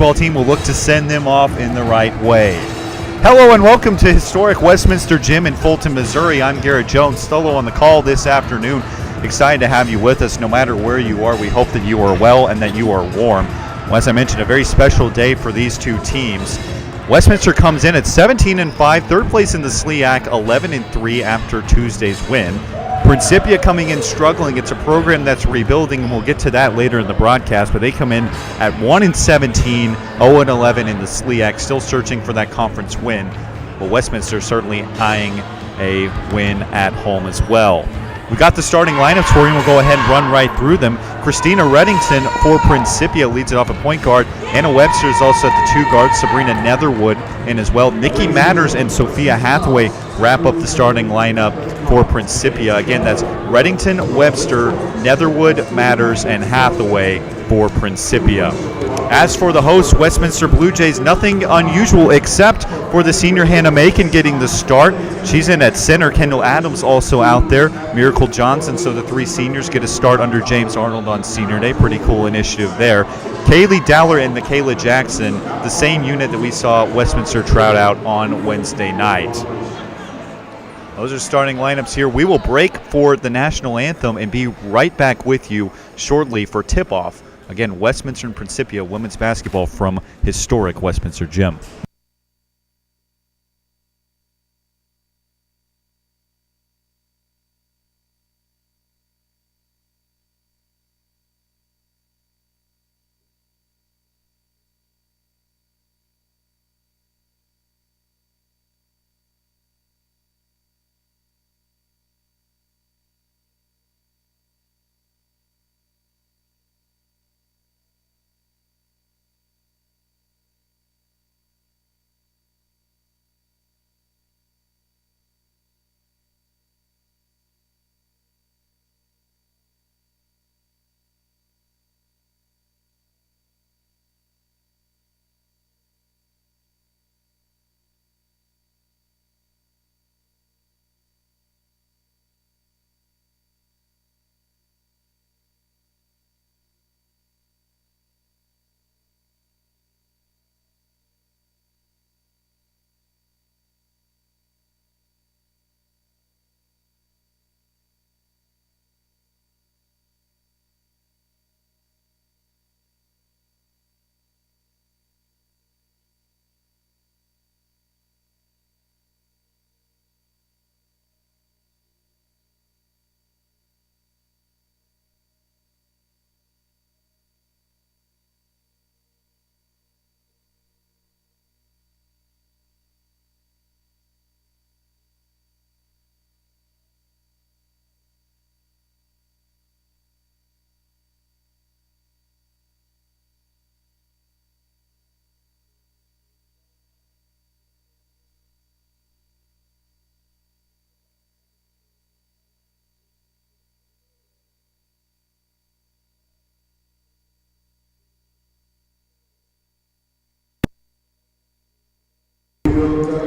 basketball team will look to send them off in the right way. Hello and welcome to historic Westminster Gym in Fulton, Missouri. I'm Garrett Jones, solo on the call this afternoon. Excited to have you with us no matter where you are. We hope that you are well and that you are warm. Well, as I mentioned, a very special day for these two teams. Westminster comes in at 17-5, third place in the SLEAC, 11-3 after Tuesday's win. Principia coming in struggling. It's a program that's rebuilding, and we'll get to that later in the broadcast, but they come in at 1-17, 0-11 in the SLEAC, still searching for that conference win. But Westminster certainly eyeing a win at home as well. We got the starting lineups for you. We'll go ahead and run right through them. Christina Reddington for Principia leads it off at point guard. Anna Webster is also at the 2 guards. Sabrina Netherwood in as well. Nikki Matters and Sophia Hathaway wrap up the starting lineup for Principia. Again, that's Reddington, Webster, Netherwood, Matters, and Hathaway for Principia. As for the hosts, Westminster Blue Jays, nothing unusual except for the senior Hannah Macon getting the start. She's in at center. Kendall Adams also out there. Miracle Johnson, so the 3 seniors get a start under James Arnold on senior day. Pretty cool initiative there. Kaylee Dowler and Michaela Jackson, the same unit that we saw Westminster trot out on Wednesday night. Those are starting lineups here. We will break for the national anthem and be right back with you shortly for tip-off. Again, Westminster and Principia women's basketball from historic Westminster Gym.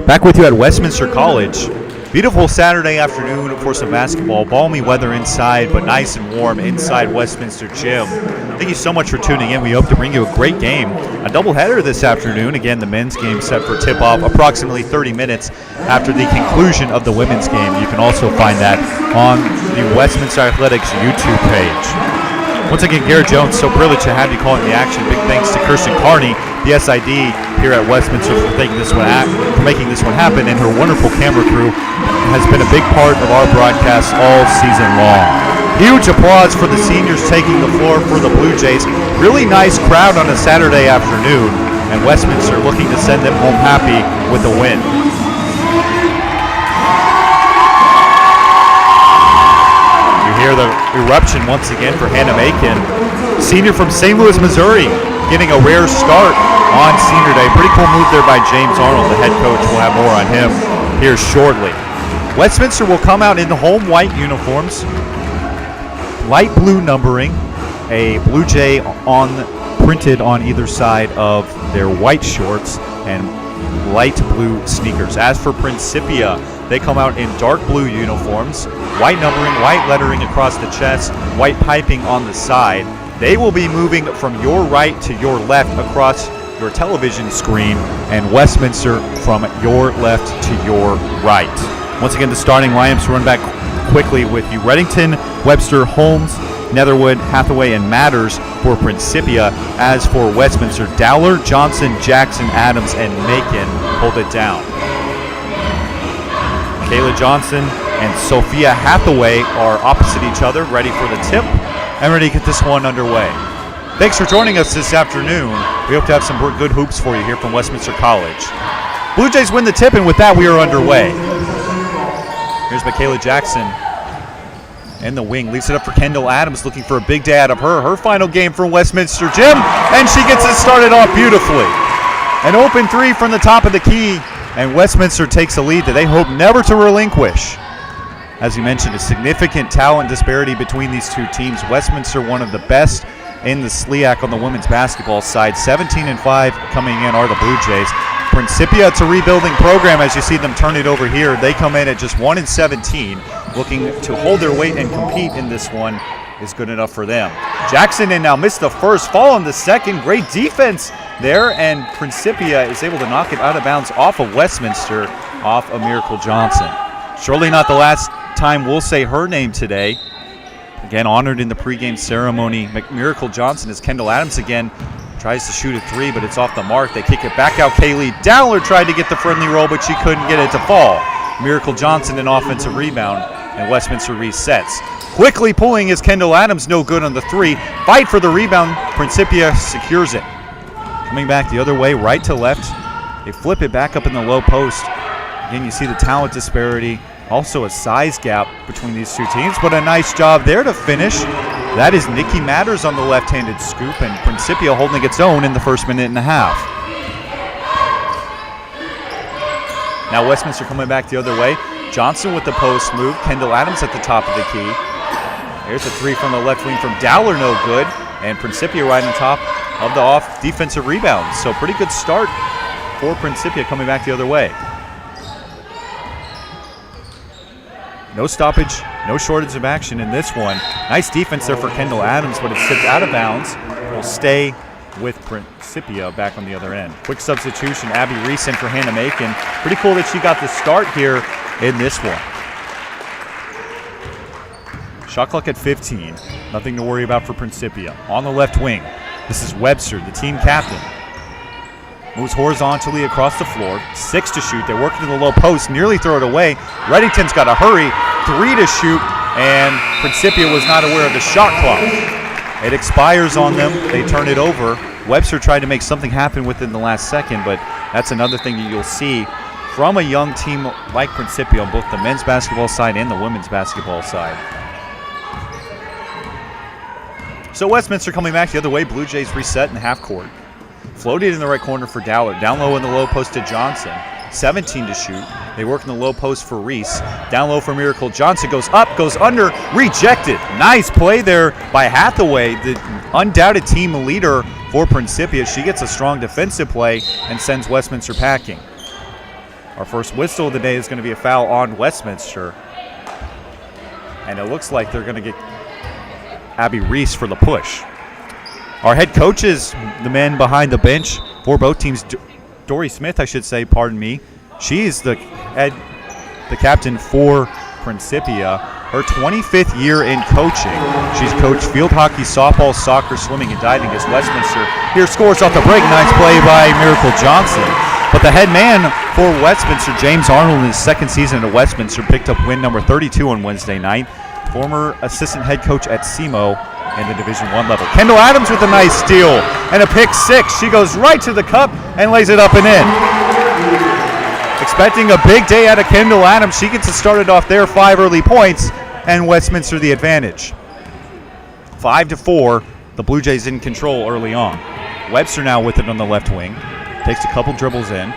Back with you at Westminster College. Beautiful Saturday afternoon for some basketball. Balmy weather inside, but nice and warm inside Westminster Gym. Thank you so much for tuning in. We hope to bring you a great game. A doubleheader this afternoon. Again, the men's game set for tip-off approximately 30 minutes after the conclusion of the women's game. You can also find that on the Westminster Athletics YouTube page. Once again, Garrett Jones, so privileged to have you calling the action. Big thanks to Kirsten Carney, the SID here at Westminster, for making this one happen, and her wonderful camera crew has been a big part of our broadcast all season long. Huge applause for the seniors taking the floor for the Blue Jays. Really nice crowd on a Saturday afternoon, and Westminster looking to send them home happy with a win. Hear the eruption once again for Hannah Macon, senior from St. Louis, Missouri, getting a rare start on senior day. Pretty cool move there by James Arnold, the head coach. We'll have more on him here shortly. Westminster will come out in the home white uniforms, light blue numbering, a Blue Jay printed on either side of their white shorts, and light blue sneakers. As for Principia, they come out in dark blue uniforms, white numbering, white lettering across the chest, white piping on the side. They will be moving from your right to your left across your television screen, and Westminster from your left to your right. Once again, the starting lineups run back quickly with you. Reddington, Webster, Holmes, Netherwood, Hathaway, and Matters for Principia. As for Westminster, Dowler, Johnson, Jackson, Adams, and Macon hold it down. Kayla Johnson and Sophia Hathaway are opposite each other, ready for the tip and ready to get this one underway. Thanks for joining us this afternoon. We hope to have some good hoops for you here from Westminster College. Blue Jays win the tip, and with that, we are underway. Here's Michaela Jackson in the wing. Leaves it up for Kendall Adams, looking for a big day out of her. Her final game from Westminster Gym, and she gets it started off beautifully. An open three from the top of the key, and Westminster takes a lead that they hope never to relinquish. As you mentioned, a significant talent disparity between these two teams. Westminster, one of the best in the SLIAC on the women's basketball side. 17-5 coming in are the Blue Jays. Principia, it's a rebuilding program as you see them turn it over here. They come in at just 1-17, looking to hold their weight and compete in this one is good enough for them. Jackson in now missed the first, fall on the second. Great defense there, and Principia is able to knock it out of bounds off of Westminster, off of Miracle Johnson. Surely not the last time we'll say her name today. Again, honored in the pregame ceremony. Miracle Johnson as Kendall Adams again tries to shoot a three, but it's off the mark. They kick it back out. Kaylee Dowler tried to get the friendly roll, but she couldn't get it to fall. Miracle Johnson an offensive rebound, and Westminster resets. Quickly pulling is Kendall Adams, no good on the three. Fight for the rebound. Principia secures it. Coming back the other way, right to left. They flip it back up in the low post. Again, you see the talent disparity. Also a size gap between these two teams, but a nice job there to finish. That is Nikki Matters on the left-handed scoop, and Principia holding its own in the first minute and a half. Now Westminster coming back the other way. Johnson with the post move. Kendall Adams at the top of the key. There's a three from the left wing from Dowler, no good. And Principia right on top of the off defensive rebound. So pretty good start for Principia coming back the other way. No stoppage, no shortage of action in this one. Nice defense there for Kendall Adams, but it's tipped out of bounds. Will stay with Principia back on the other end. Quick substitution, Abby Reese in for Hannah Macon. Pretty cool that she got the start here in this one. Shot clock at 15. Nothing to worry about for Principia. On the left wing, this is Webster, the team captain. Moves horizontally across the floor. 6 to shoot. They work into the low post. Nearly throw it away. Reddington's got to hurry. 3 to shoot. And Principia was not aware of the shot clock. It expires on them. They turn it over. Webster tried to make something happen within the last second, but that's another thing that you'll see from a young team like Principia on both the men's basketball side and the women's basketball side. So Westminster coming back the other way. Blue Jays reset in the half court. Floated in the right corner for Dowler. Down low in the low post to Johnson. 17 to shoot. They work in the low post for Reese. Down low for Miracle Johnson. Goes up, goes under, rejected. Nice play there by Hathaway, the undoubted team leader for Principia. She gets a strong defensive play and sends Westminster packing. Our first whistle of the day is going to be a foul on Westminster. And it looks like they're going to get Abby Reese for the push. Our head coaches, the men behind the bench for both teams, Dory Smith, I should say, pardon me. She's the captain for Principia. Her 25th year in coaching. She's coached field hockey, softball, soccer, swimming, and diving against Westminster. Here scores off the break. Nice play by Miracle Johnson. But the head man for Westminster, James Arnold, in his second season at Westminster, picked up win number 32 on Wednesday night. Former assistant head coach at SEMO in the Division I level. Kendall Adams with a nice steal and a pick six. She goes right to the cup and lays it up and in. Expecting a big day out of Kendall Adams. She gets it started off there, 5 early points, and Westminster the advantage. 5-4, the Blue Jays in control early on. Webster now with it on the left wing. Takes a couple dribbles in.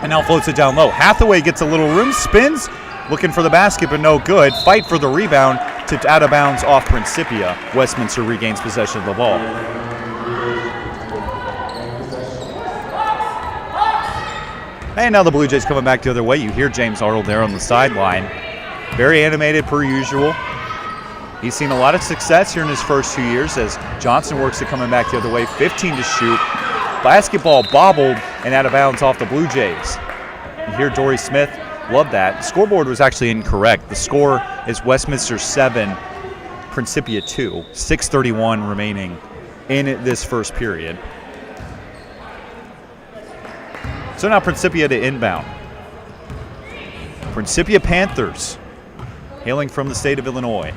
And now floats it down low. Hathaway gets a little room, spins, looking for the basket, but no good. Fight for the rebound. Tipped out of bounds off Principia. Westminster regains possession of the ball. And now the Blue Jays coming back the other way. You hear James Arnold there on the sideline. Very animated per usual. He's seen a lot of success here in his first 2 years as Johnson works it coming back the other way. 15 to shoot. Basketball bobbled and out of bounds off the Blue Jays. You hear Dory Smith. Love that. The scoreboard was actually incorrect. The score is Westminster 7, Principia 2. 6:31 remaining in this first period. So now Principia to inbound. Principia Panthers, hailing from the state of Illinois.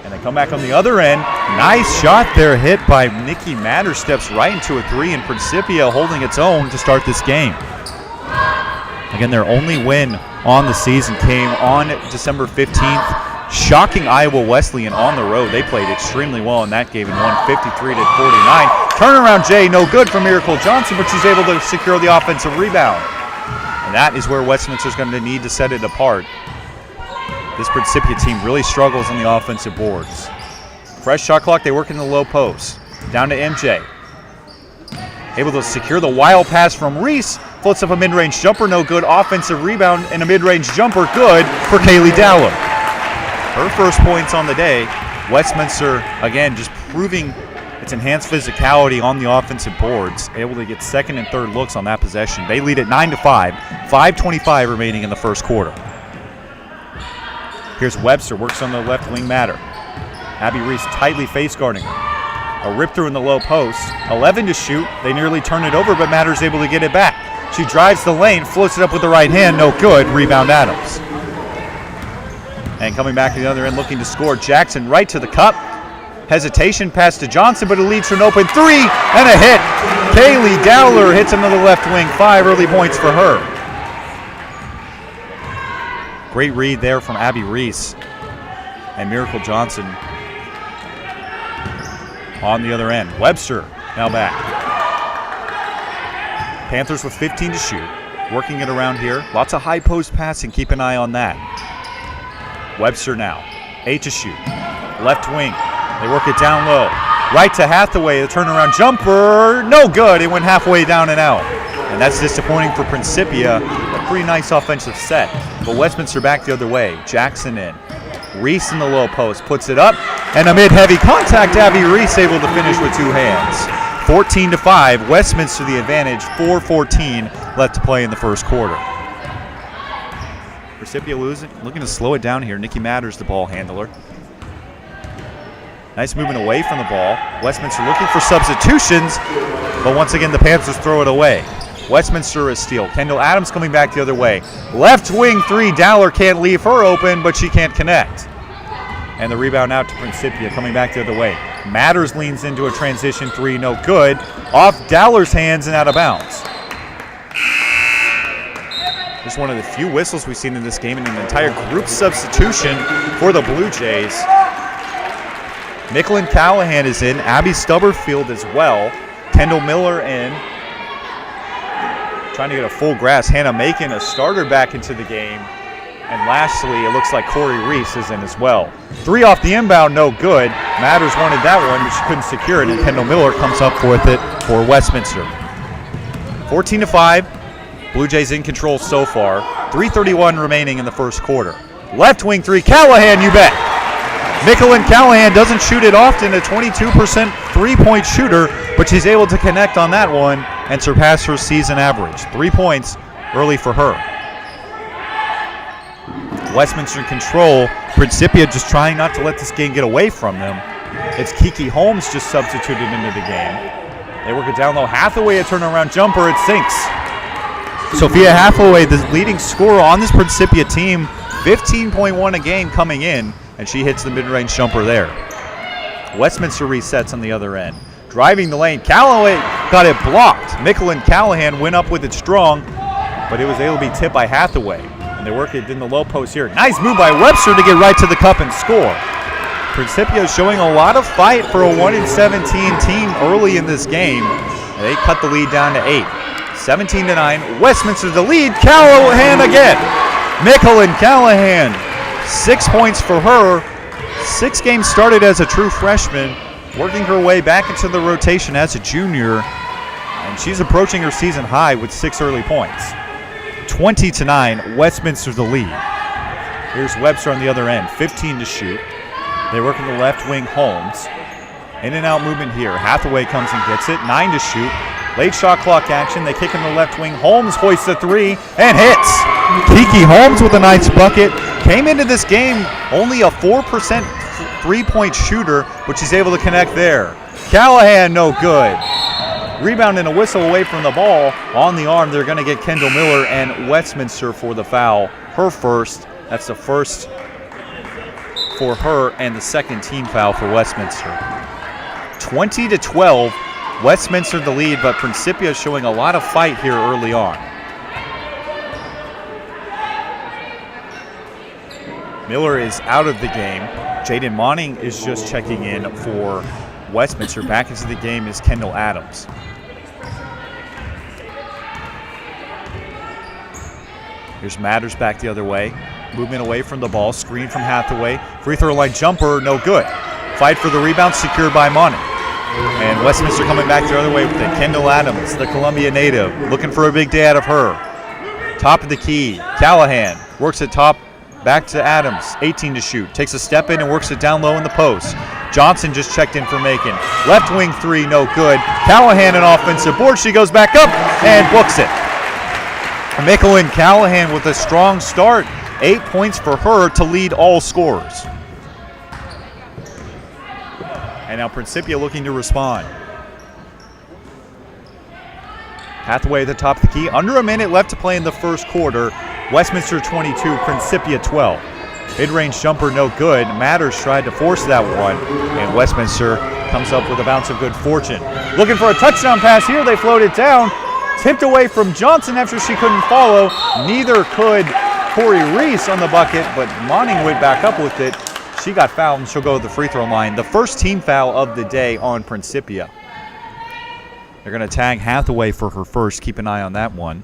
And they come back on the other end. Nice shot there, hit by Nikki Matters. Steps right into a three, and Principia holding its own to start this game. Again, their only win on the season came on December 15th. Shocking Iowa Wesleyan on the road. They played extremely well in that game and won 53-49. Turnaround J, no good for Miracle Johnson, but she's able to secure the offensive rebound. And that is where Westminster's going to need to set it apart. This Principia team really struggles on the offensive boards. Fresh shot clock, they work in the low post. Down to MJ. Able to secure the wild pass from Reese. Floats up a mid-range jumper, no good. Offensive rebound and a mid-range jumper, good for Kaylee Dowler. Her first points on the day. Westminster, again, just proving its enhanced physicality on the offensive boards. Able to get second and third looks on that possession. They lead at 9-5. 5:25 remaining in the first quarter. Here's Webster, works on the left wing Matter. Abby Reese tightly face guarding her. A rip through in the low post. 11 to shoot. They nearly turn it over, but Matter's able to get it back. She drives the lane, floats it up with the right hand. No good. Rebound Adams. And coming back to the other end, looking to score. Jackson right to the cup. Hesitation pass to Johnson, but it leads to an open three and a hit. Kaylee Dowler hits another left wing. 5 early points for her. Great read there from Abby Reese. And Miracle Johnson on the other end. Webster now back. Panthers with 15 to shoot. Working it around here. Lots of high post passing. Keep an eye on that. Webster now. 8 to shoot. Left wing. They work it down low. Right to Hathaway. The turnaround jumper. No good. It went halfway down and out. And that's disappointing for Principia. A pretty nice offensive set. But Westminster back the other way. Jackson in. Reese in the low post. Puts it up. And amid heavy contact, Abby Reese able to finish with 2 hands. 14-5. Westminster the advantage. 4:14 left to play in the first quarter. Principia looking to slow it down here. Nikki Matters, the ball handler. Nice movement away from the ball. Westminster looking for substitutions, but once again the Panthers throw it away. Westminster is steal. Kendall Adams coming back the other way. Left wing three. Dowler can't leave her open, but she can't connect. And the rebound out to Principia coming back the other way. Matters leans into a transition three. No good. Off Dowler's hands and out of bounds. Just one of the few whistles we've seen in this game and an entire group substitution for the Blue Jays. Micklin Callahan is in. Abby Stubberfield as well. Kendall Miller in. Trying to get a full grasp. Hannah Macon, a starter, back into the game. And lastly, it looks like Corey Reese is in as well. 3 off the inbound, no good. Matters wanted that one, but she couldn't secure it, and Kendall Miller comes up with it for Westminster. 14-5. Blue Jays in control so far. 3:31 remaining in the first quarter. Left wing three. Callahan, you bet. Micklin Callahan doesn't shoot it often, a 22% three-point shooter, but she's able to connect on that one and surpass her season average. 3 points early for her. Westminster in control. Principia just trying not to let this game get away from them. It's Kiki Holmes just substituted into the game. They work it down low. Hathaway, a turnaround jumper. It sinks. Sophia Hathaway, the leading scorer on this Principia team, 15.1 a game coming in, and she hits the mid-range jumper there. Westminster resets on the other end. Driving the lane, Callaway got it blocked. Micklin Callahan went up with it strong, but it was able to be tipped by Hathaway. And they work it in the low post here. Nice move by Webster to get right to the cup and score. Principia is showing a lot of fight for a 1-17 team early in this game. And they cut the lead down to 8. 17-9. Westminster the lead. Callahan again. Micklin Callahan. 6 points for her. 6 games started as a true freshman, working her way back into the rotation as a junior. And she's approaching her season high with 6 early points. 20-9. Westminster the lead. Here's Webster on the other end, 15 to shoot. They work in the left wing, Holmes. In and out movement here. Hathaway comes and gets it, 9 to shoot. Late shot clock action. They kick in the left wing. Holmes hoists a 3 and hits. Kiki Holmes with a nice bucket. Came into this game only a 4% three-point shooter, but she's able to connect there. Callahan, no good. Rebound and a whistle away from the ball. On the arm, they're going to get Kendall Miller and Westminster for the foul. Her first. That's the first for her and the second team foul for Westminster. 20-12. Westminster the lead, but Principia showing a lot of fight here early on. Miller is out of the game. Jaden Monning is just checking in for Westminster. Back into the game is Kendall Adams. Here's Matters back the other way. Movement away from the ball. Screen from Hathaway. Free throw line jumper, no good. Fight for the rebound, secured by Monning. And Westminster coming back the other way with it. Kendall Adams, the Columbia native, looking for a big day out of her. Top of the key. Callahan works it top. Back to Adams, 18 to shoot. Takes a step in and works it down low in the post. Johnson just checked in for Macon. Left wing 3, no good. Callahan an offensive board. She goes back up and books it. Mickelin Callahan with a strong start. 8 points for her to lead all scorers. And now Principia looking to respond. Hathaway at the top of the key. Under a minute left to play in the first quarter. Westminster 22, Principia 12. Mid-range jumper, no good. Matters tried to force that one, and Westminster comes up with a bounce of good fortune. Looking for a touchdown pass here. They float it down. Tipped away from Johnson after she couldn't follow. Neither could Corey Reese on the bucket, but Monning went back up with it. She got fouled, and she'll go to the free throw line. The first team foul of the day on Principia. They're going to tag Hathaway for her first. Keep an eye on that one.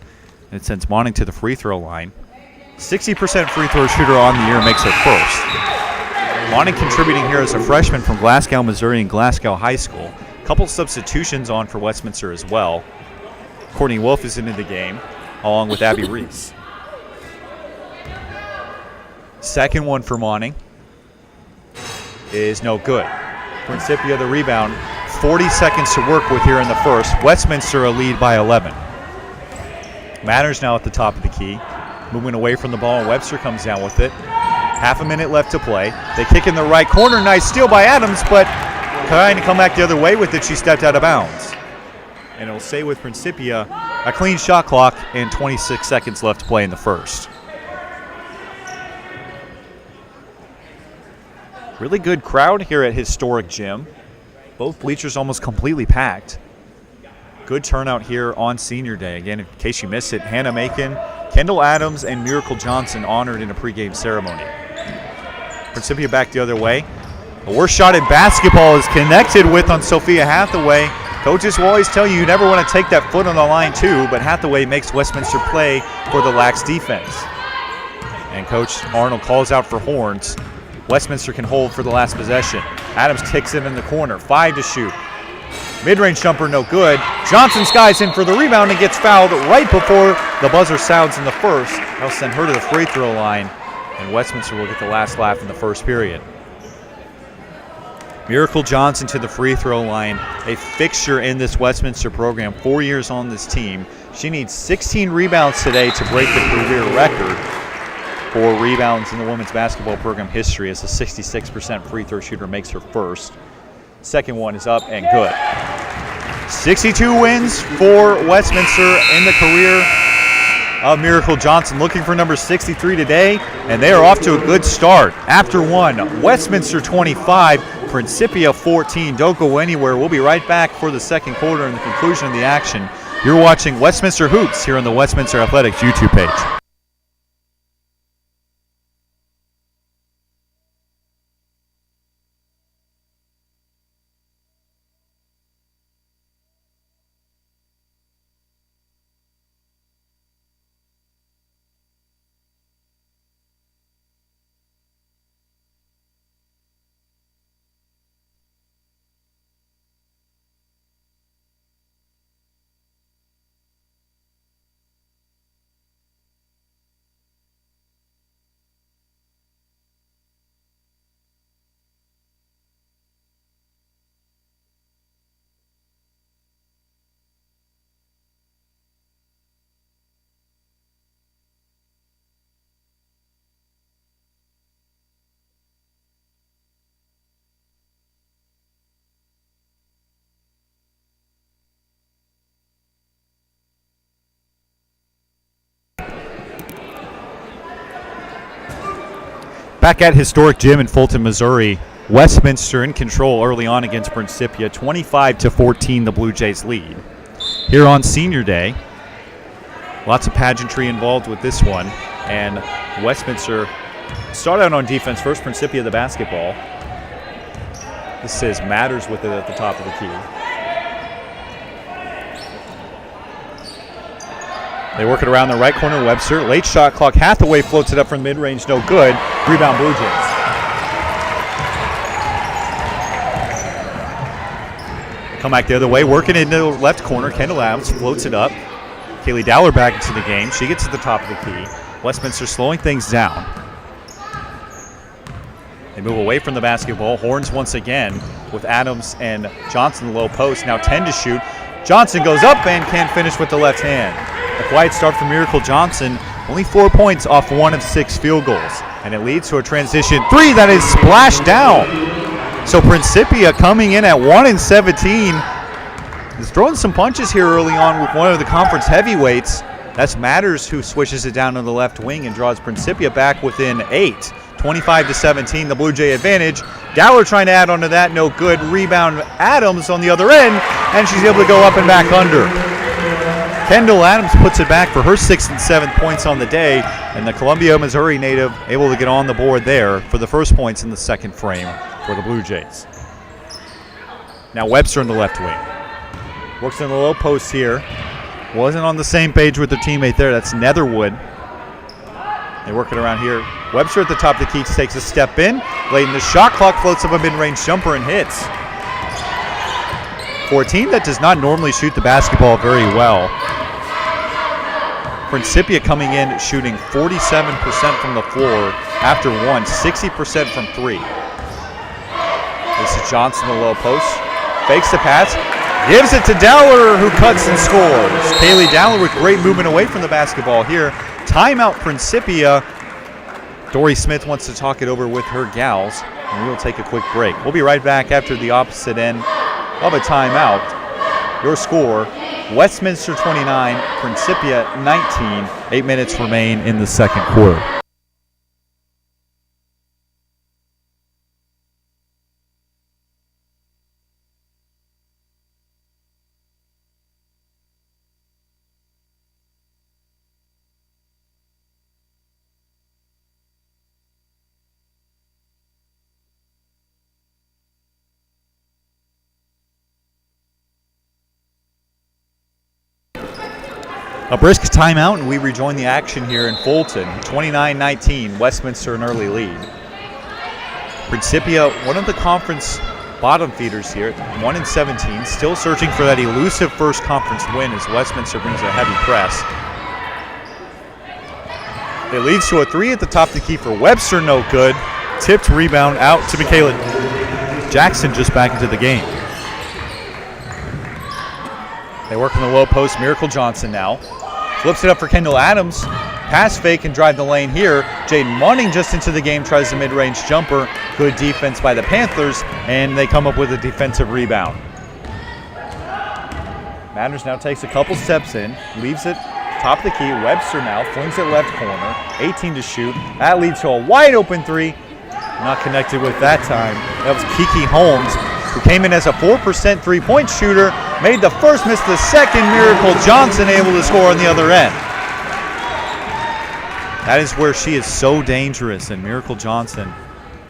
And it sends Monning to the free throw line. 60% free throw shooter on the year makes her first. Monning contributing here as a freshman from Glasgow, Missouri and Glasgow High School. A couple substitutions on for Westminster as well. Courtney Wolf is into the game, along with Abby Reese. Second one for Monning is no good. Principia the rebound. 40 seconds to work with here in the first. Westminster a lead by 11. Matters now at the top of the key. Moving away from the ball, and Webster comes down with it. Half a minute left to play. They kick in the right corner. Nice steal by Adams, but trying to come back the other way with it, she stepped out of bounds. And it'll stay with Principia. A clean shot clock and 26 seconds left to play in the first. Really good crowd here at Historic Gym. Both bleachers almost completely packed. Good turnout here on Senior Day. Again, in case you missed it, Hannah Macon, Kendall Adams, and Miracle Johnson honored in a pregame ceremony. Principia back the other way. The worst shot in basketball is connected with on Sophia Hathaway. Coaches will always tell you never want to take that foot on the line too, but Hathaway makes Westminster play for the lax defense. And Coach Arnold calls out for horns. Westminster can hold for the last possession. Adams kicks it in the corner, 5 to shoot. Mid-range jumper, no good. Johnson skies in for the rebound and gets fouled right before the buzzer sounds in the first. That'll send her to the free throw line, and Westminster will get the last laugh in the first period. Miracle Johnson to the free throw line, a fixture in this Westminster program, 4 years on this team. She needs 16 rebounds today to break the career record for rebounds in the women's basketball program history, as a 66% free throw shooter makes her first. Second one is up and good. 62 wins for Westminster in the career of Miracle Johnson. Looking for number 63 today, and they are off to a good start. After one, Westminster 25, Principia 14. Don't go anywhere. We'll be right back for the second quarter and the conclusion of the action. You're watching Westminster Hoops here on the Westminster Athletics YouTube page. Back at historic gym in Fulton, Missouri, Westminster in control early on against Principia, 25-14 the Blue Jays lead. Here on Senior Day, lots of pageantry involved with this one, and Westminster start out on defense first, Principia the basketball. This says Matters with it at the top of the key. They work it around the right corner, Webster. Late shot clock, Hathaway floats it up from mid-range, no good. Rebound Blue Jays. Come back the other way, working into the left corner. Kendall Adams floats it up. Kaylee Dowler back into the game. She gets to the top of the key. Westminster slowing things down. They move away from the basketball. Horns once again with Adams and Johnson in the low post. Now 10 to shoot. Johnson goes up and can't finish with the left hand. A quiet start for Miracle Johnson. Only 4 points off 1 of 6 field goals. And it leads to a transition three that is splashed down. So Principia coming in at 1-17 is throwing some punches here early on with one of the conference heavyweights. That's Matters who swishes it down on the left wing and draws Principia back within 8. 25-17, the Blue Jay advantage. Dowler trying to add on to that, no good. Rebound Adams on the other end, and she's able to go up and back under. Kendall Adams puts it back for her 6th and 7th points on the day, and the Columbia, Missouri native able to get on the board there for the first points in the second frame for the Blue Jays. Now Webster in the left wing. Works in the low post here. Wasn't on the same page with their teammate there. That's Netherwood. They work it around here. Webster at the top of the key takes a step in. Late in the shot clock, floats up a mid-range jumper and hits. For a team that does not normally shoot the basketball very well, Principia coming in shooting 47% from the floor after 60% from 3. This is Johnson in the low post. Fakes the pass. Gives it to Dowler, who cuts and scores. Kaylee Dowler with great movement away from the basketball here. Timeout Principia. Dory Smith wants to talk it over with her gals, and we will take a quick break. We'll be right back after the opposite end of a timeout. Your score, Westminster 29, Principia 19. 8 minutes remain in the second quarter. A brisk timeout, and we rejoin the action here in Fulton. 29-19, Westminster an early lead. Principia, one of the conference bottom feeders here, 1-17, still searching for that elusive first conference win as Westminster brings a heavy press. It leads to a three at the top of the key for Webster, no good. Tipped rebound out to Michaela Jackson just back into the game. They work in the low post, Miracle Johnson now. Flips it up for Kendall Adams. Pass fake and drive the lane here. Jaden Munning just into the game, tries the mid-range jumper. Good defense by the Panthers, and they come up with a defensive rebound. Matters now takes a couple steps in, leaves it top of the key. Webster now flings it left corner, 18 to shoot. That leads to a wide open three. Not connected with that time. That was Kiki Holmes, who came in as a 4% three-point shooter, made the first, missed the second. Miracle Johnson able to score on the other end. That is where she is so dangerous, and Miracle Johnson,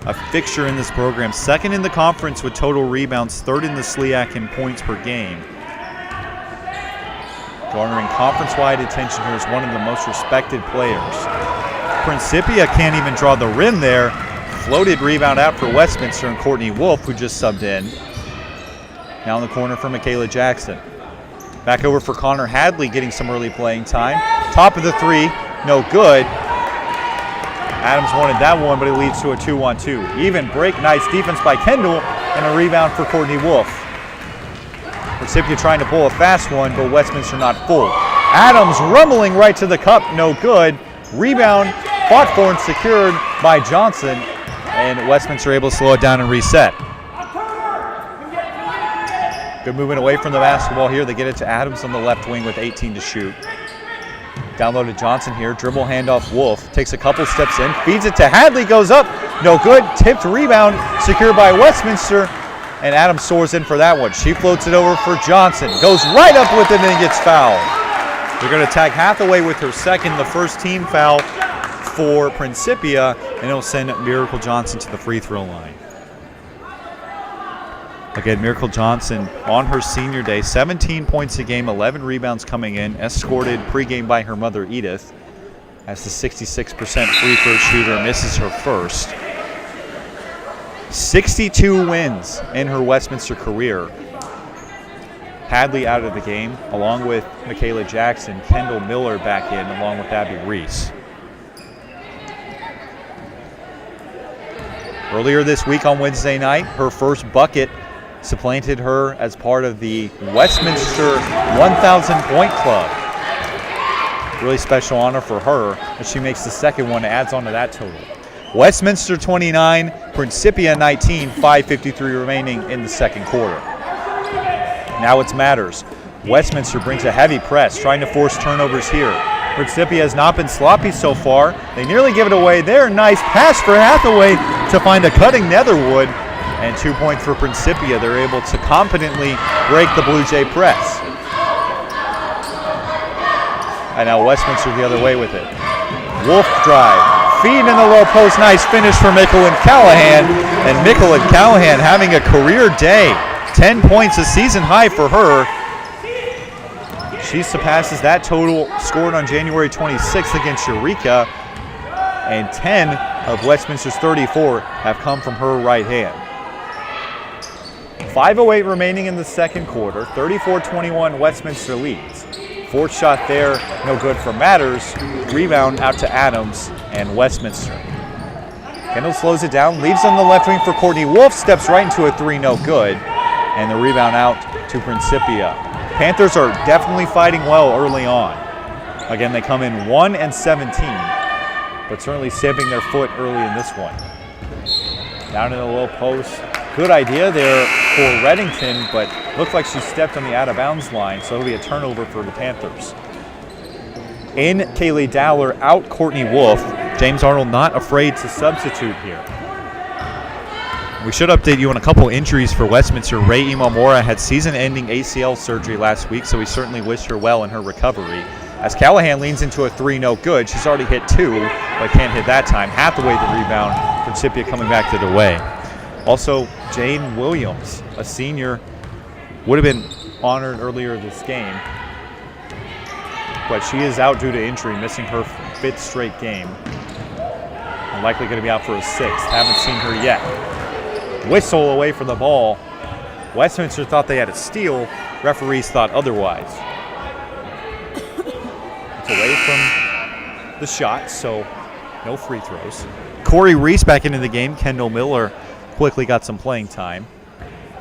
a fixture in this program, second in the conference with total rebounds, third in the SLIAC in points per game. Garnering conference-wide attention here as one of the most respected players. Principia can't even draw the rim there. Floated rebound out for Westminster and Courtney Wolf, who just subbed in. Now in the corner for Michaela Jackson. Back over for Connor Hadley, getting some early playing time. Top of the three, no good. Adams wanted that one, but it leads to a 2-on-2. Even break, nice defense by Kendall, and a rebound for Courtney Wolf. Principia trying to pull a fast one, but Westminster not full. Adams rumbling right to the cup, no good. Rebound, fought for and secured by Johnson, and Westminster able to slow it down and reset. Good movement away from the basketball here. They get it to Adams on the left wing with 18 to shoot. Down low to Johnson here. Dribble handoff Wolf. Takes a couple steps in. Feeds it to Hadley. Goes up. no good. Tipped rebound secured by Westminster, and Adams soars in for that one. She floats it over for Johnson, goes right up with it and gets fouled. They're going to tag Hathaway with her second, the first team foul for Principia, and it'll send Miracle Johnson to the free throw line. Again, Miracle Johnson on her senior day, 17 points a game, 11 rebounds coming in, escorted pregame by her mother Edith, as the 66% free throw shooter misses her first. 62 wins in her Westminster career. Hadley out of the game, along with Michaela Jackson. Kendall Miller back in, along with Abby Reese. Earlier this week on Wednesday night, her first bucket supplanted her as part of the Westminster 1,000 Point Club. Really special honor for her as she makes the second one, adds on to that total. Westminster 29, Principia 19, 5:53 remaining in the second quarter. Now it's matters. Westminster brings a heavy press, trying to force turnovers here. Principia has not been sloppy so far. They nearly give it away there. Nice pass for Hathaway to find a cutting Netherwood. And 2 points for Principia. They're able to competently break the Blue Jay press. And now Westminster the other way with it. Wolf drive. Feed in the low post. Nice finish for Mickelin Callahan. And Mickelin Callahan having a career day. 10 points, a season high for her. She surpasses that total scored on January 26th against Eureka. And 10 of Westminster's 34 have come from her right hand. 5:08 remaining in the second quarter. 34-21 Westminster leads. Fourth shot there, no good for Matters. Rebound out to Adams and Westminster. Kendall slows it down, leaves on the left wing for Courtney Wolf, steps right into a three, no good. And the rebound out to Principia. Panthers are definitely fighting well early on. Again, they come in 1-17, but certainly stamping their foot early in this one. Down in the low post. Good idea there for Reddington, but looked like she stepped on the out-of-bounds line, so it'll be a turnover for the Panthers. In Kaylee Dowler, out Courtney Wolf. James Arnold not afraid to substitute here. We should update you on a couple injuries for Westminster. Ray Imamura had season-ending ACL surgery last week, so we certainly wish her well in her recovery. As Callahan leans into a three, no good. She's already hit two, but can't hit that time. Hathaway the rebound. Principia coming back the other way. Also, Jane Williams, a senior, would have been honored earlier this game, but she is out due to injury, missing her fifth straight game. And likely going to be out for a sixth. Haven't seen her yet. Whistle away from the ball. Westminster thought they had a steal. Referees thought otherwise. It's away from the shot, so no free throws. Corey Reese back into the game. Kendall Miller quickly got some playing time.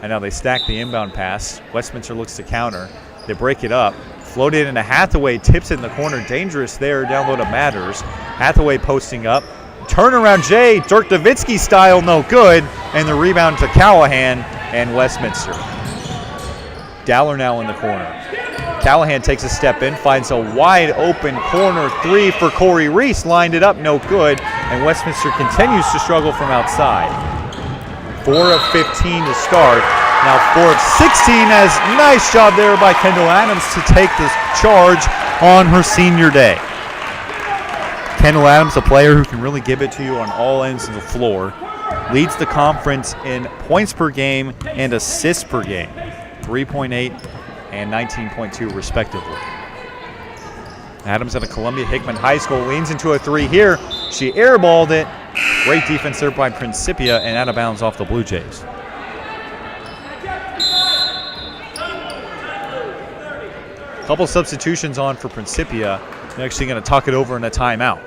And now they stack the inbound pass. Westminster looks to counter. They break it up. Float it into Hathaway. Tips it in the corner. Dangerous there. Down low to Matters. Hathaway posting up. Turnaround Jay. Dirk Nowitzki style. No good. And the rebound to Callahan and Westminster. Dowler now in the corner. Callahan takes a step in. Finds a wide open corner three for Corey Reese. Lined it up. No good. And Westminster continues to struggle from outside. 4 of 15 to start. Now 4 of 16 as nice job there by Kendall Adams to take this charge on her senior day. Kendall Adams, a player who can really give it to you on all ends of the floor. Leads the conference in points per game and assists per game. 3.8 and 19.2 respectively. Adams at a Columbia Hickman High School leans into a three here. She airballed it. Great defense there by Principia and out of bounds off the Blue Jays. Couple substitutions on for Principia. They're actually going to talk it over in a timeout.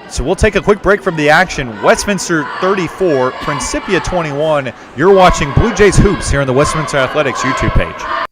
So we'll take a quick break from the action. Westminster 34, Principia 21. You're watching Blue Jays Hoops here on the Westminster Athletics YouTube page.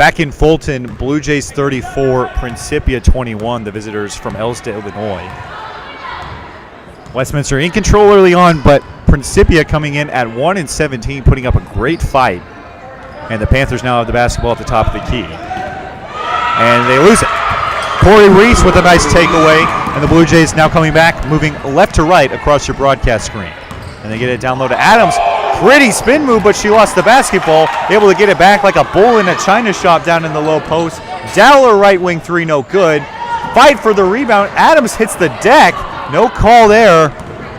Back in Fulton, Blue Jays 34, Principia 21, the visitors from Elsdale, Illinois. Westminster in control early on, but Principia coming in at 1-17, putting up a great fight. And the Panthers now have the basketball at the top of the key. And they lose it. Corey Reese with a nice takeaway, and the Blue Jays now coming back, moving left to right across your broadcast screen. And they get it down low to Adams. Pretty spin move, but she lost the basketball. Able to get it back like a bull in a china shop down in the low post. Dowler right wing three, no good. Fight for the rebound. Adams hits the deck. No call there.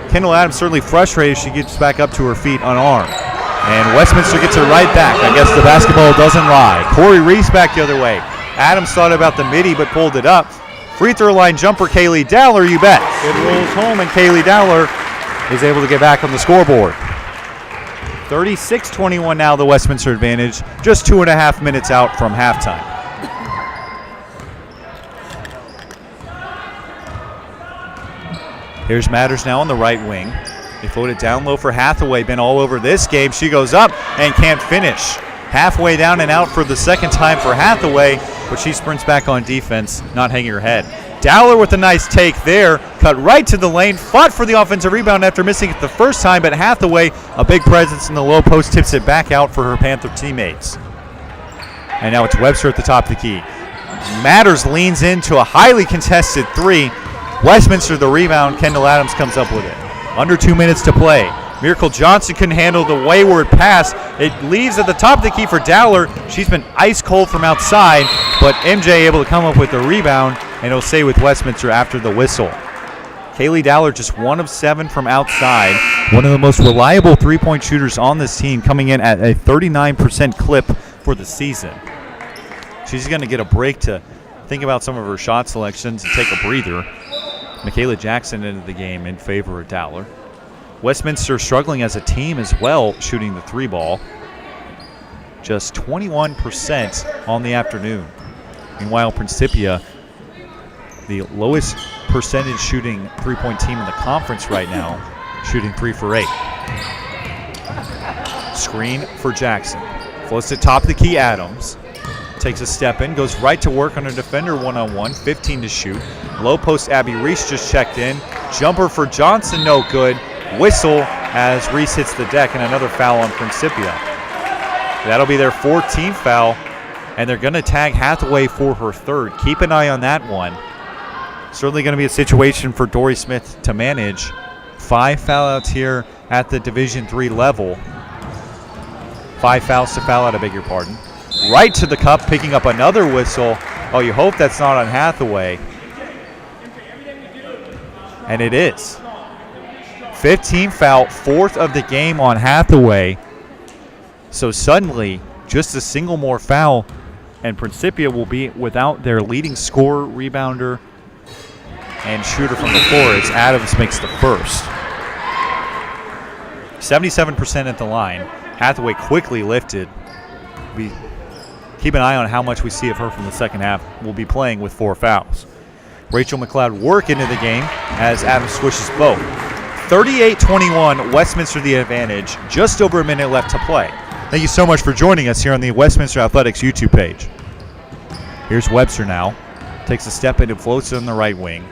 Kendall Adams certainly frustrated. She gets back up to her feet unarmed. And Westminster gets it right back. I guess the basketball doesn't lie. Corey Reese back the other way. Adams thought about the midi but pulled it up. Free throw line jumper, Kaylee Dowler, you bet. It rolls home, and Kaylee Dowler is able to get back on the scoreboard. 36-21 now, the Westminster advantage. Just 2.5 minutes out from halftime. Here's Matters now on the right wing. They float it down low for Hathaway. Been all over this game. She goes up and can't finish. Halfway down and out for the second time for Hathaway, but she sprints back on defense, not hanging her head. Dowler with a nice take there, cut right to the lane, fought for the offensive rebound after missing it the first time, but Hathaway, a big presence in the low post, tips it back out for her Panther teammates. And now it's Webster at the top of the key. Matters leans into a highly contested three. Westminster the rebound. Kendall Adams comes up with it. Under 2 minutes to play. Miracle Johnson couldn't handle the wayward pass. It leaves at the top of the key for Dowler. She's been ice cold from outside, but MJ able to come up with the rebound, and it'll stay with Westminster after the whistle. Kaylee Dowler just 1 of 7 from outside. One of the most reliable three-point shooters on this team, coming in at a 39% clip for the season. She's going to get a break to think about some of her shot selections and take a breather. Michaela Jackson into the game in favor of Dowler. Westminster struggling as a team as well, shooting the three ball. Just 21% on the afternoon. Meanwhile, Principia, the lowest percentage shooting three-point team in the conference right now, shooting 3 for 8. Screen for Jackson. Floats it top of the key, Adams. Takes a step in, goes right to work on a defender one-on-one, 15 to shoot. Low post, Abby Reese just checked in. Jumper for Johnson, no good. Whistle as Reese hits the deck, and another foul on Principia. That'll be their 14th foul, and they're going to tag Hathaway for her third. Keep an eye on that one. Certainly going to be a situation for Dory Smith to manage. 5 foul outs here at the Division III level. 5 fouls to foul out, I beg your pardon. Right to the cup, picking up another whistle. Oh, you hope that's not on Hathaway. And it is. 15th foul, 4th of the game on Hathaway. So suddenly, just a single more foul, and Principia will be without their leading scorer, rebounder, and shooter from the floor as Adams makes the first. 77% at the line. Hathaway quickly lifted. We keep an eye on how much we see of her from the second half. We'll be playing with 4 fouls. Rachel McLeod work into the game as Adams swishes both. 38-21, Westminster the advantage. Just over a minute left to play. Thank you so much for joining us here on the Westminster Athletics YouTube page. Here's Webster now. Takes a step in and floats it on the right wing.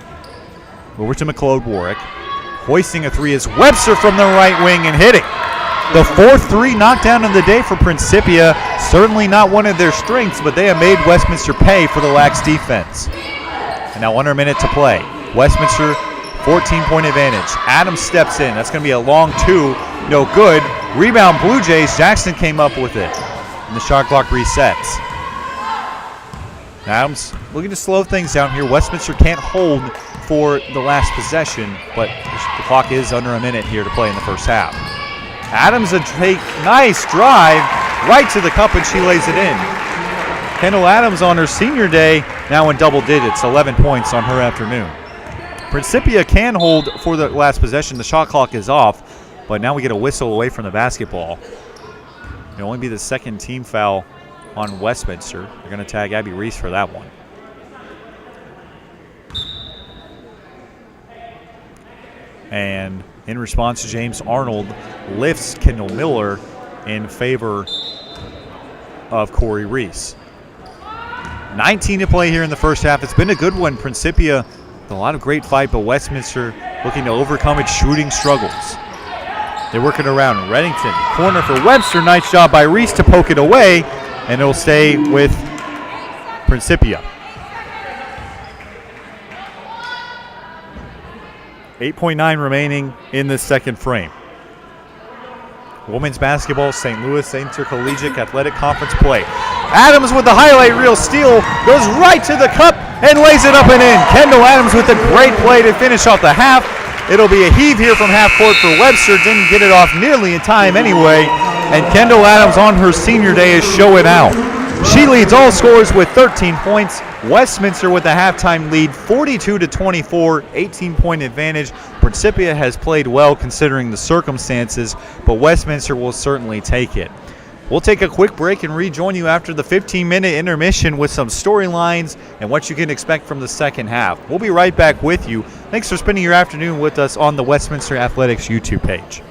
Over to McLeod Warwick. Hoisting a three is Webster from the right wing and hitting. The 4th 3 knockdown of the day for Principia. Certainly not one of their strengths, but they have made Westminster pay for the lax defense. And now under a minute to play. Westminster, 14-point advantage. Adams steps in. That's going to be a long 2. No good. Rebound Blue Jays. Jackson came up with it. And the shot clock resets. Adams looking to slow things down here. Westminster can't hold for the last possession, but the clock is under a minute here to play in the first half. Adams a nice drive right to the cup, and she lays it in. Kendall Adams on her senior day now in double digits, 11 points on her afternoon. Principia can hold for the last possession. The shot clock is off, but now we get a whistle away from the basketball. It'll only be the second team foul on Westminster. They're going to tag Abby Reese for that one. And in response, James Arnold lifts Kendall Miller in favor of Corey Reese. 19 to play here in the first half. It's been a good one. Principia, a lot of great fight, but Westminster looking to overcome its shooting struggles. They're working around Reddington. Corner for Webster. Nice job by Reese to poke it away, and it'll stay with Principia. 8.9 remaining in the second frame. Women's basketball, St. Louis Intercollegiate Athletic Conference play. Adams with the highlight reel steal, goes right to the cup and lays it up and in. Kendall Adams with a great play to finish off the half. It'll be a heave here from half court for Webster. Didn't get it off nearly in time anyway. And Kendall Adams on her senior day is showing out. She leads all scorers with 13 points. Westminster with a halftime lead, 42-24, 18-point advantage. Principia has played well considering the circumstances, but Westminster will certainly take it. We'll take a quick break and rejoin you after the 15-minute intermission with some storylines and what you can expect from the second half. We'll be right back with you. Thanks for spending your afternoon with us on the Westminster Athletics YouTube page.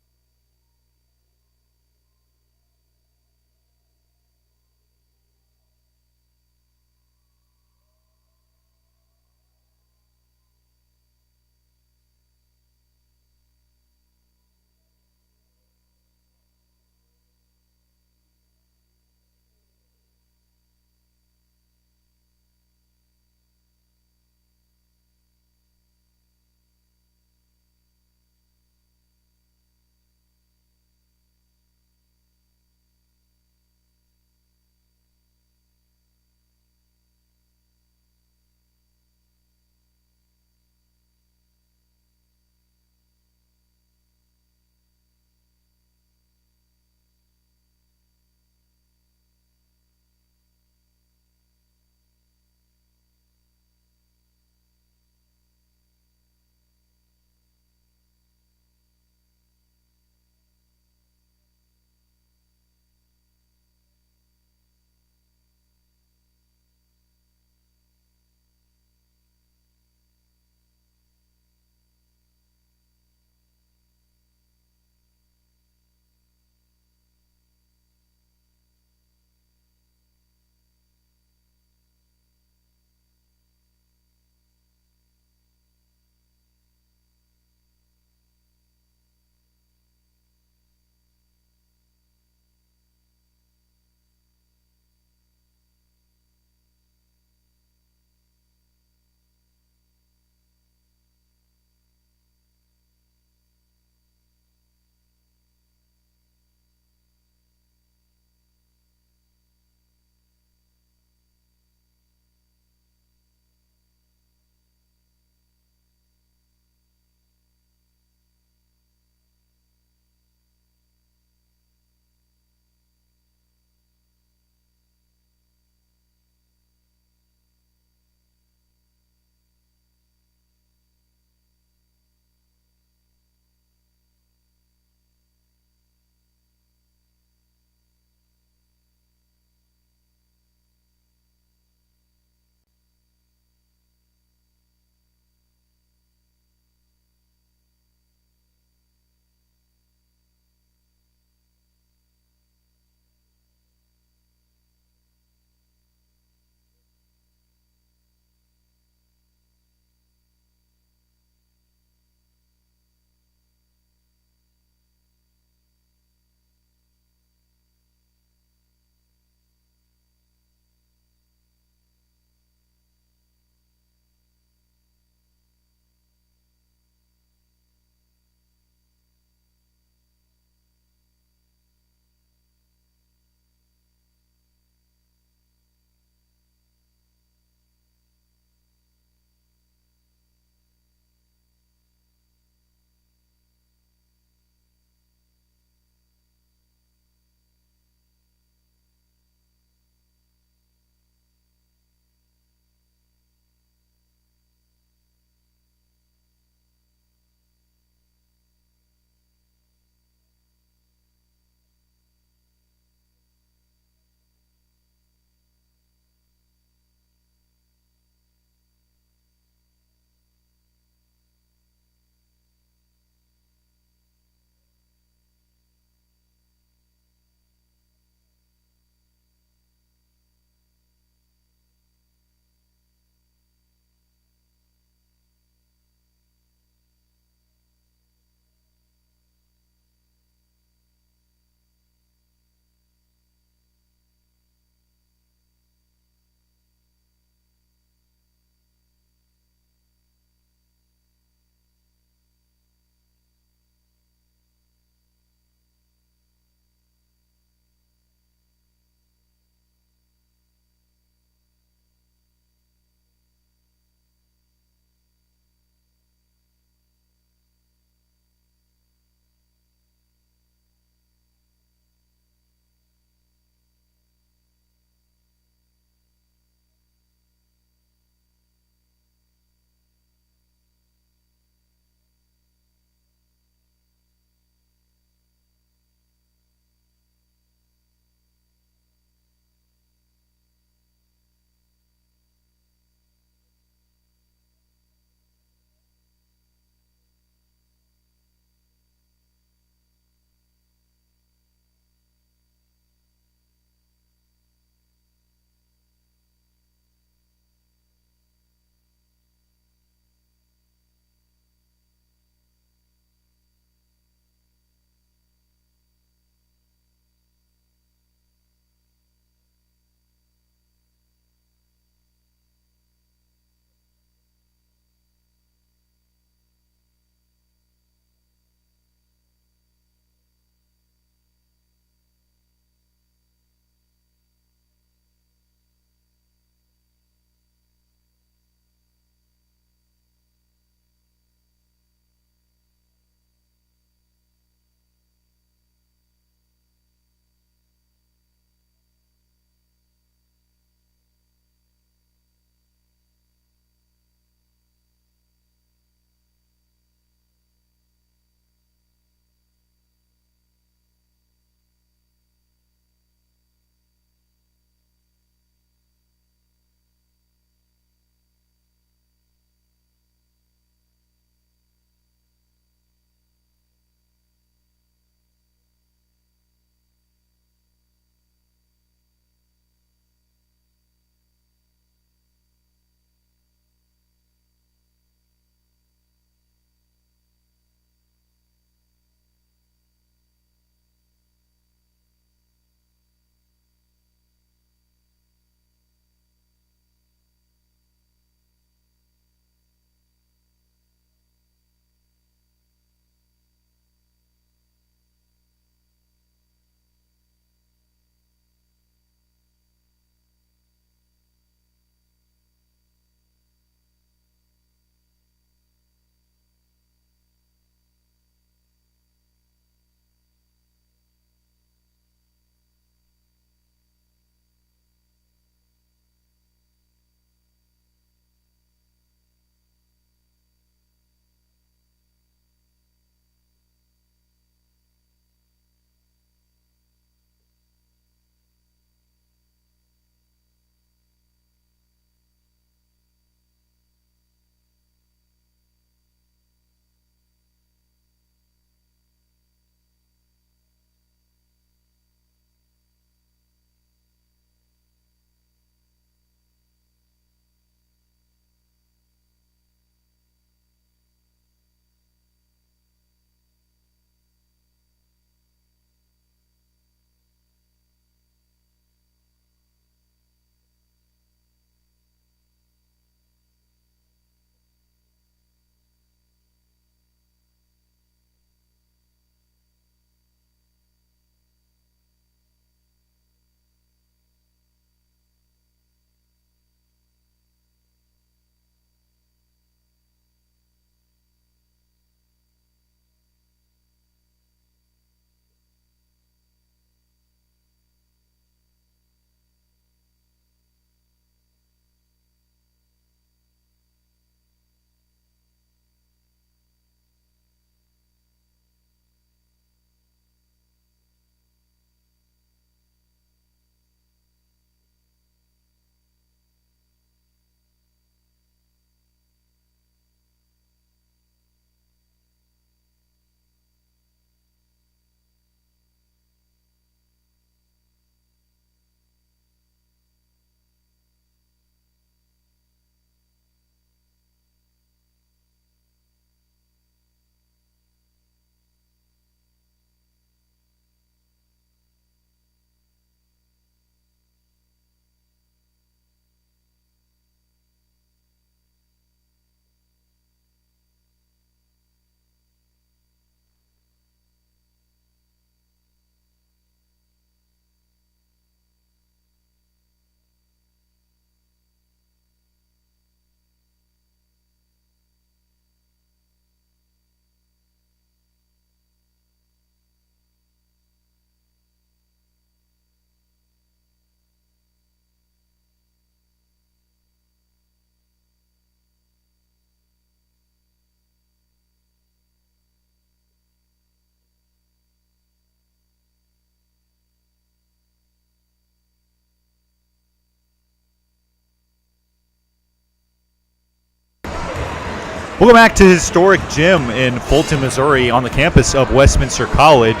Welcome back to historic gym in Fulton, Missouri on the campus of Westminster College.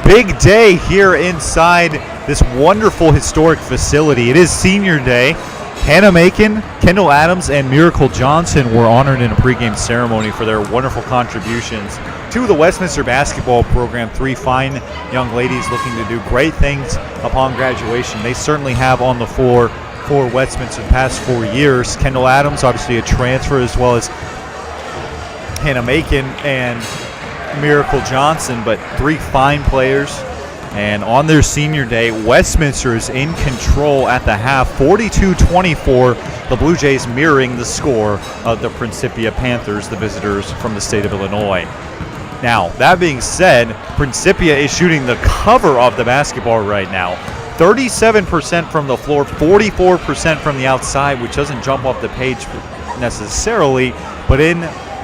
Big day here inside this wonderful historic facility. It is senior day. Hannah Macon, Kendall Adams, and Miracle Johnson were honored in a pregame ceremony for their wonderful contributions to the Westminster basketball program. Three fine young ladies looking to do great things upon graduation. They certainly have on the floor for Westminster the past 4 years. Kendall Adams, obviously a transfer, as well as Hannah Macon and Miracle Johnson, but three fine players. And on their senior day, Westminster is in control at the half, 42-24. The Blue Jays mirroring the score of the Principia Panthers, the visitors from the state of Illinois. Now, that being said, Principia is shooting the cover of the basketball right now. 37% from the floor, 44% from the outside, which doesn't jump off the page necessarily, but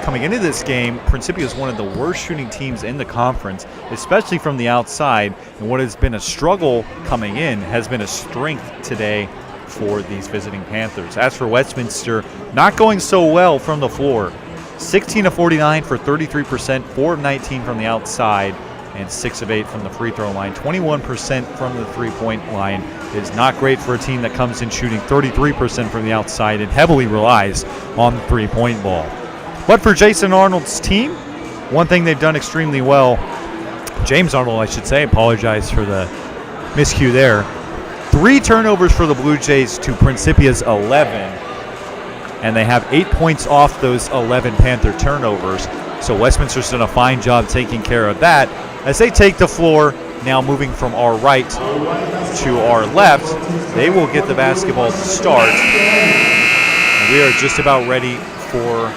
coming into this game, Principia is one of the worst shooting teams in the conference, especially from the outside. And what has been a struggle coming in has been a strength today for these visiting Panthers. As for Westminster, not going so well from the floor. 16 of 49 for 33%, 4 of 19 from the outside, and 6 of 8 from the free throw line. 21% from the three-point line is not great for a team that comes in shooting 33% from the outside and heavily relies on the three-point ball. But for Jason Arnold's team, one thing they've done extremely well, James Arnold, I should say, apologize for the miscue there. 3 turnovers for the Blue Jays to Principia's 11, and they have 8 points off those 11 Panther turnovers. So Westminster's done a fine job taking care of that. As they take the floor, now moving from our right to our left, they will get the basketball to start. And we are just about ready for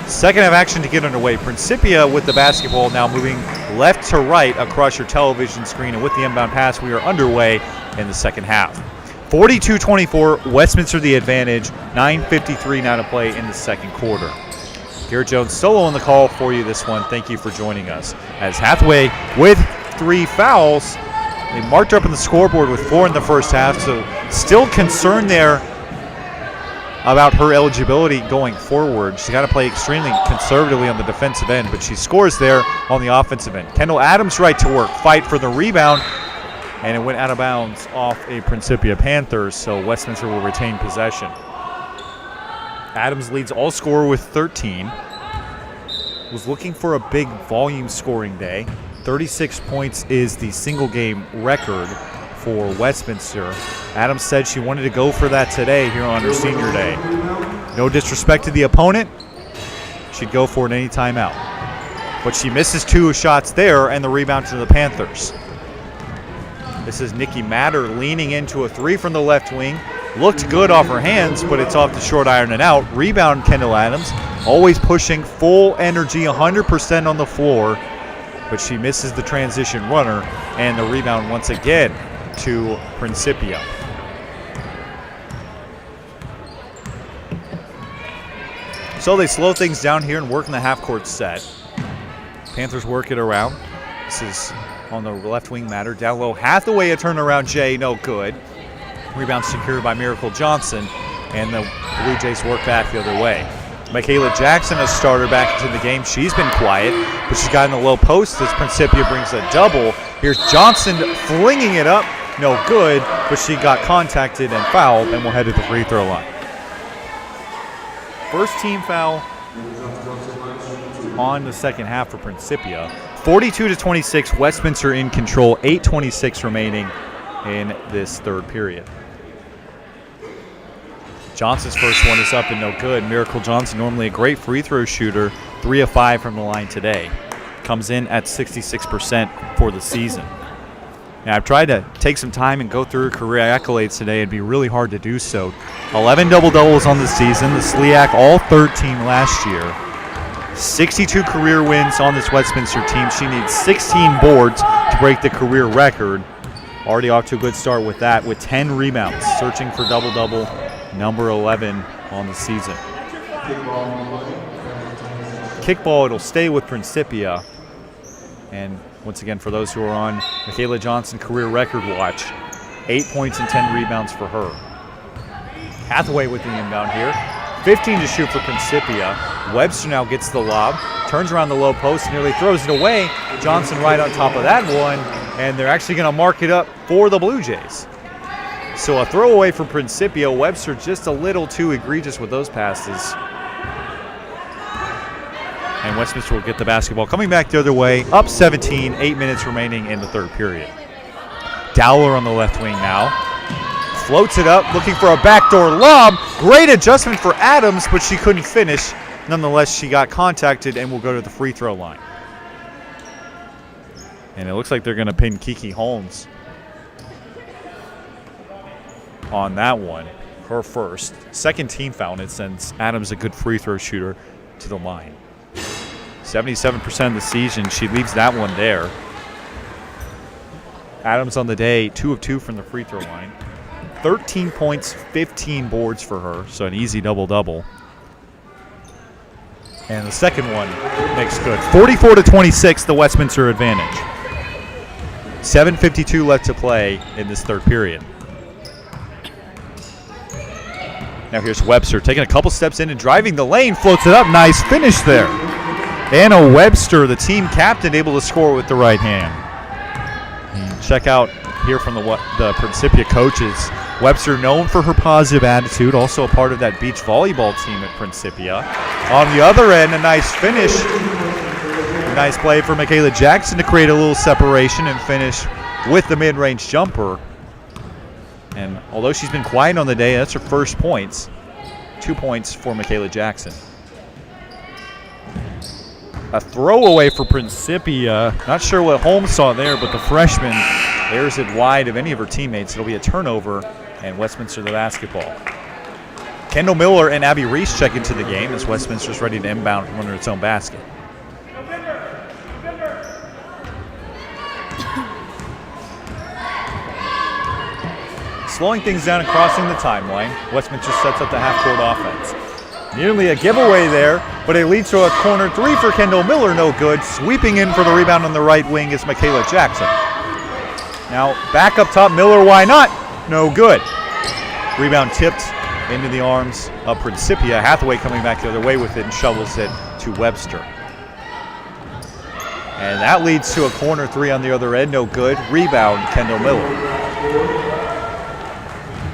second half action to get underway. Principia with the basketball now moving left to right across your television screen, and with the inbound pass, we are underway in the second half. 42-24, Westminster the advantage, 9:53 now to play in the second quarter. Garrett Jones solo on the call for you this one. Thank you for joining us. As Hathaway with 3 fouls, they marked up on the scoreboard with 4 in the first half, so still concerned there about her eligibility going forward. She's got to play extremely conservatively on the defensive end, but she scores there on the offensive end. Kendall Adams right to work, fight for the rebound, and it went out of bounds off a Principia Panthers, so Westminster will retain possession. Adams leads all scorer with 13. Was looking for a big volume scoring day. 36 points is the single game record for Westminster. Adams said she wanted to go for that today here on her senior day. No disrespect to the opponent, she'd go for it any time out. But she misses 2 shots there, and the rebound to the Panthers. This is Nikki Matter leaning into a 3 from the left wing. Looked good off her hands, but it's off the short iron and out. Rebound Kendall Adams, always pushing full energy, 100% on the floor, but she misses the transition runner, and the rebound once again to Principia. So they slow things down here and work in the half-court set. Panthers work it around. This is on the left wing Matter. Down low, Hathaway, a turnaround J, no good. Rebound secured by Miracle Johnson, and the Blue Jays work back the other way. Michaela Jackson, a starter back into the game. She's been quiet, but she's got in the low post as Principia brings a double. Here's Johnson flinging it up. No good, but she got contacted and fouled, and will head to the free throw line. First team foul on the second half for Principia. 42-26, Westminster in control, 8:26 remaining in this third period. Johnson's first one is up and no good. Miracle Johnson, normally a great free throw shooter, 3 of 5 from the line today. Comes in at 66% for the season. Now, I've tried to take some time and go through her career accolades today. It'd be really hard to do so. 11 double-doubles on the season. The SLIAC all 13 last year. 62 career wins on this Westminster team. She needs 16 boards to break the career record. Already off to a good start with that, with 10 rebounds. Searching for double-double, number 11 on the season. Kickball, it'll stay with Principia. And once again, for those who are on Michaela Johnson career record watch, 8 points and 10 rebounds for her. Hathaway with the inbound here. 15 to shoot for Principia. Webster now gets the lob, turns around the low post, nearly throws it away. Johnson right on top of that one, and they're actually going to mark it up for the Blue Jays. So a throwaway for Principia. Webster just a little too egregious with those passes. And Westminster will get the basketball. Coming back the other way, up 17, 8 minutes remaining in the third period. Dowler on the left wing now. Floats it up, looking for a backdoor lob. Great adjustment for Adams, but she couldn't finish. Nonetheless, she got contacted and will go to the free throw line. And it looks like they're going to pin Kiki Holmes on that one, her first. Second team foul, and it sends Adams, a good free throw shooter, to the line. 77% of the season, she leaves that one there. Adams on the day, 2 of 2 from the free throw line. 13 points, 15 boards for her, so an easy double-double. And the second one makes good. 44-26, the Westminster advantage. 7:52 left to play in this third period. Now here's Webster taking a couple steps in and driving the lane, floats it up. Nice finish there. Anna Webster, the team captain, able to score with the right hand. And check out here from the Principia coaches. Webster known for her positive attitude, also a part of that beach volleyball team at Principia. On the other end, a nice finish. A nice play for Michaela Jackson to create a little separation and finish with the mid-range jumper. And although she's been quiet on the day, that's her first points. 2 points for Michaela Jackson. A throwaway for Principia. Not sure what Holmes saw there, but the freshman airs it wide of any of her teammates. It'll be a turnover, and Westminster the basketball. Kendall Miller and Abby Reese check into the game as Westminster's ready to inbound from under its own basket. Slowing things down and crossing the timeline, Westminster sets up the half-court offense. Nearly a giveaway there, but it leads to a corner three for Kendall Miller, no good. Sweeping in for the rebound on the right wing is Michaela Jackson. Now back up top, Miller, why not? No good. Rebound tipped into the arms of Principia. Hathaway coming back the other way with it and shovels it to Webster. And that leads to a corner three on the other end, no good. Rebound, Kendall Miller.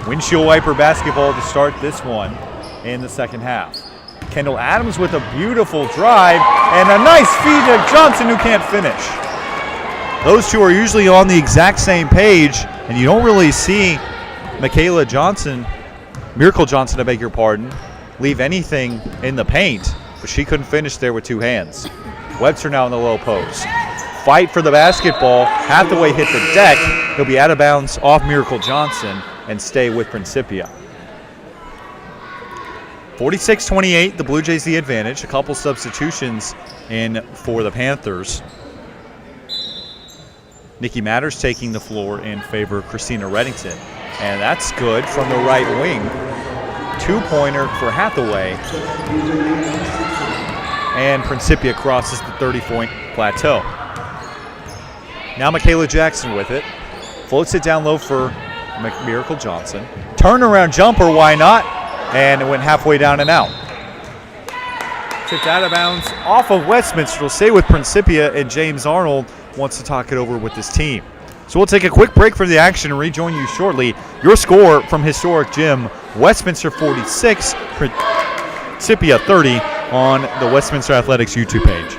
Windshield wiper basketball to start this one in the second half. Kendall Adams with a beautiful drive and a nice feed to Johnson, who can't finish. Those two are usually on the exact same page, and you don't really see Michaela Johnson, Miracle Johnson, I beg your pardon, leave anything in the paint, but she couldn't finish there with two hands. Webster now in the low post. Fight for the basketball. Hathaway hit the deck. He'll be out of bounds off Miracle Johnson and stay with Principia. 46-28, the Blue Jays the advantage. A couple substitutions in for the Panthers. Nikki Matters taking the floor in favor of Christina Reddington. And that's good from the right wing. Two-pointer for Hathaway. And Principia crosses the 30-point plateau. Now Michaela Jackson with it. Floats it down low for Miracle Johnson. Turnaround jumper, why not? And it went halfway down and out. Tipped out of bounds off of Westminster. We'll stay with Principia, and James Arnold wants to talk it over with his team. So we'll take a quick break for the action and rejoin you shortly. Your score from Historic Gym, Westminster 46, Principia 30 on the Westminster Athletics YouTube page.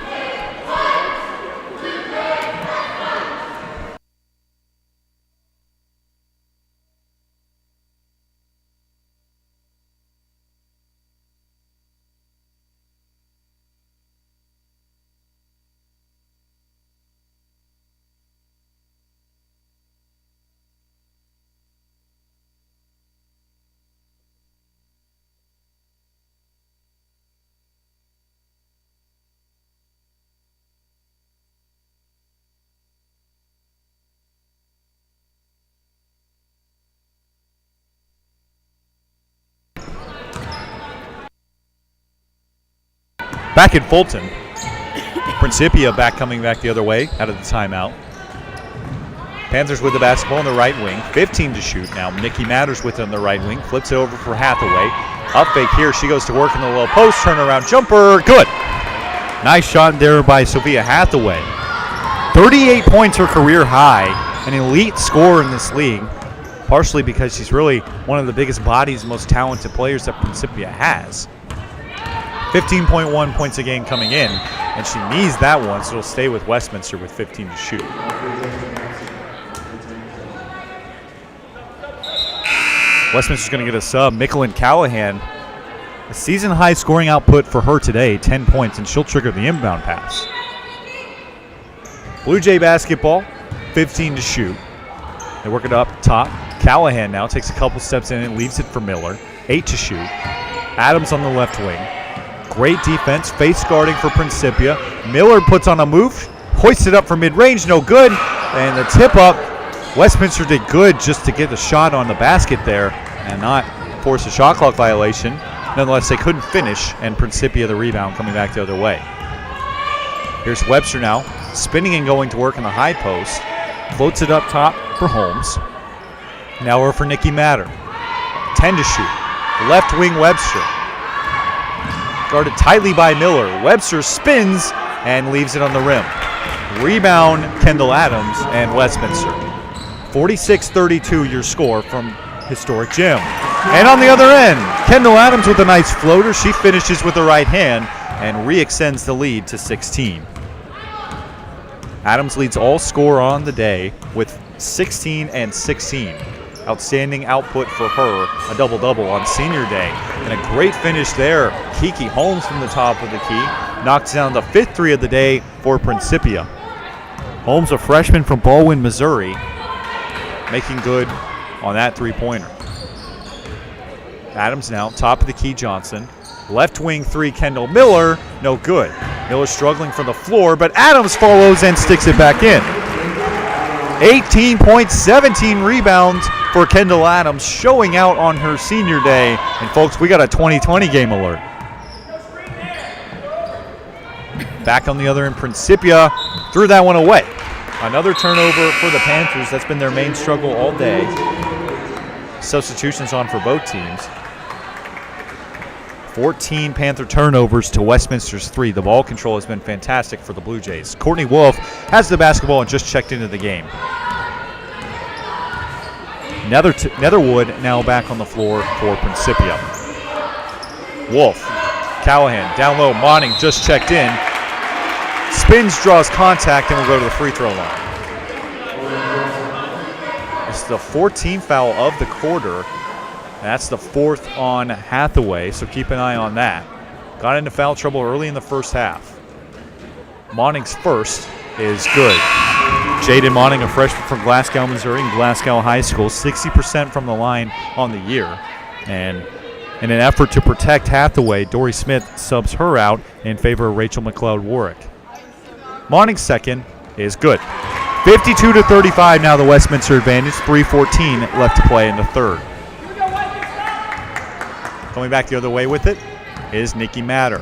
Back in Fulton, Principia coming back the other way out of the timeout. Panthers with the basketball on the right wing, 15 to shoot now. Nikki Matters with it on the right wing, flips it over for Hathaway. Up fake here. She goes to work in the low post. Turnaround jumper. Good. Nice shot there by Sophia Hathaway. 38 points, her career high. An elite scorer in this league. Partially because she's really one of the biggest bodies, most talented players that Principia has. 15.1 points a game coming in, and she needs that one, so it'll stay with Westminster with 15 to shoot. Westminster's going to get a sub. Mickelin Callahan, a season-high scoring output for her today, 10 points, and she'll trigger the inbound pass. Blue Jay basketball, 15 to shoot. They work it up top. Callahan now takes a couple steps in and leaves it for Miller. 8 to shoot. Adams on the left wing. Great defense, face guarding for Principia. Miller puts on a move, hoists it up for mid-range, no good. And the tip up, Westminster did good just to get the shot on the basket there and not force a shot clock violation. Nonetheless, they couldn't finish, and Principia the rebound coming back the other way. Here's Webster now, spinning and going to work in the high post. Floats it up top for Holmes. Now we're for Nikki Matter. 10 to shoot. Left wing Webster. Guarded tightly by Miller. Webster spins and leaves it on the rim. Rebound Kendall Adams and Westminster. 46-32 your score from Historic Gym. And on the other end, Kendall Adams with a nice floater. She finishes with the right hand and re-extends the lead to 16. Adams leads all score on the day with 16 and 16. Outstanding output for her, a double-double on senior day. And a great finish there. Kiki Holmes from the top of the key knocks down the 5th three of the day for Principia. Holmes, a freshman from Baldwin, Missouri, making good on that three-pointer. Adams now, top of the key, Johnson. Left wing three, Kendall Miller, no good. Miller struggling from the floor, but Adams follows and sticks it back in. 18 points, 17 rebounds for Kendall Adams, showing out on her senior day. And folks, we got a 2020 game alert. Back on the other end, Principia threw that one away. Another turnover for the Panthers. That's been their main struggle all day. Substitutions on for both teams. 14 Panther turnovers to Westminster's 3. The ball control has been fantastic for the Blue Jays. Courtney Wolf has the basketball and just checked into the game. Netherwood now back on the floor for Principia. Wolf, Callahan down low. Monning just checked in. Spins, draws contact, and will go to the free throw line. It's the 14th foul of the quarter. That's the 4th on Hathaway, so keep an eye on that. Got into foul trouble early in the first half. Monning's first is good. Jaden Monning, a freshman from Glasgow, Missouri, in Glasgow High School, 60% from the line on the year. And in an effort to protect Hathaway, Dory Smith subs her out in favor of Rachel McLeod-Warwick. Monning's second is good. 52-35 now, the Westminster advantage. 3:14 left to play in the third. Coming back the other way with it is Nikki Matter.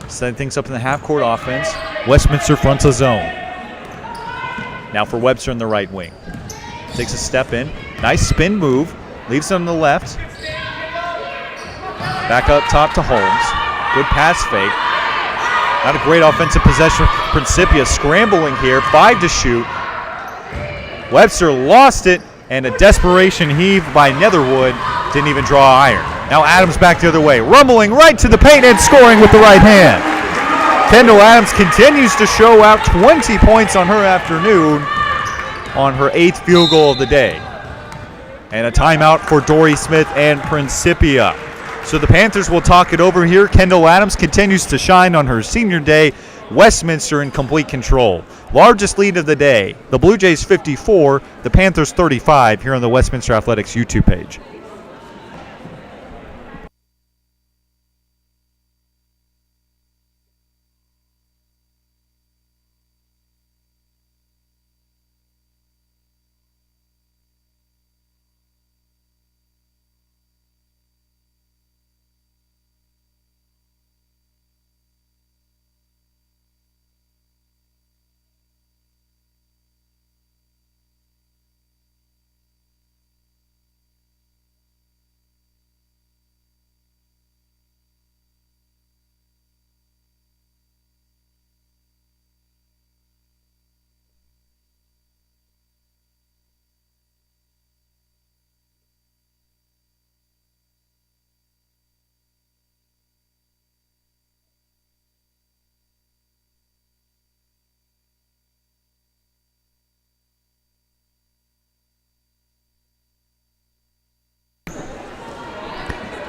Setting things up in the half-court offense. Westminster fronts a zone. Now for Webster in the right wing. Takes a step in. Nice spin move. Leaves it on the left. Back up top to Holmes. Good pass fake. Not a great offensive possession for Principia. Scrambling here. 5 to shoot. Webster lost it, and a desperation heave by Netherwood. Didn't even draw iron. Now Adams back the other way. Rumbling right to the paint and scoring with the right hand. Kendall Adams continues to show out 20 points on her afternoon on her 8th field goal of the day. And a timeout for Dory Smith and Principia. So the Panthers will talk it over here. Kendall Adams continues to shine on her senior day. Westminster in complete control. Largest lead of the day. The Blue Jays 54, the Panthers 35 here on the Westminster Athletics YouTube page.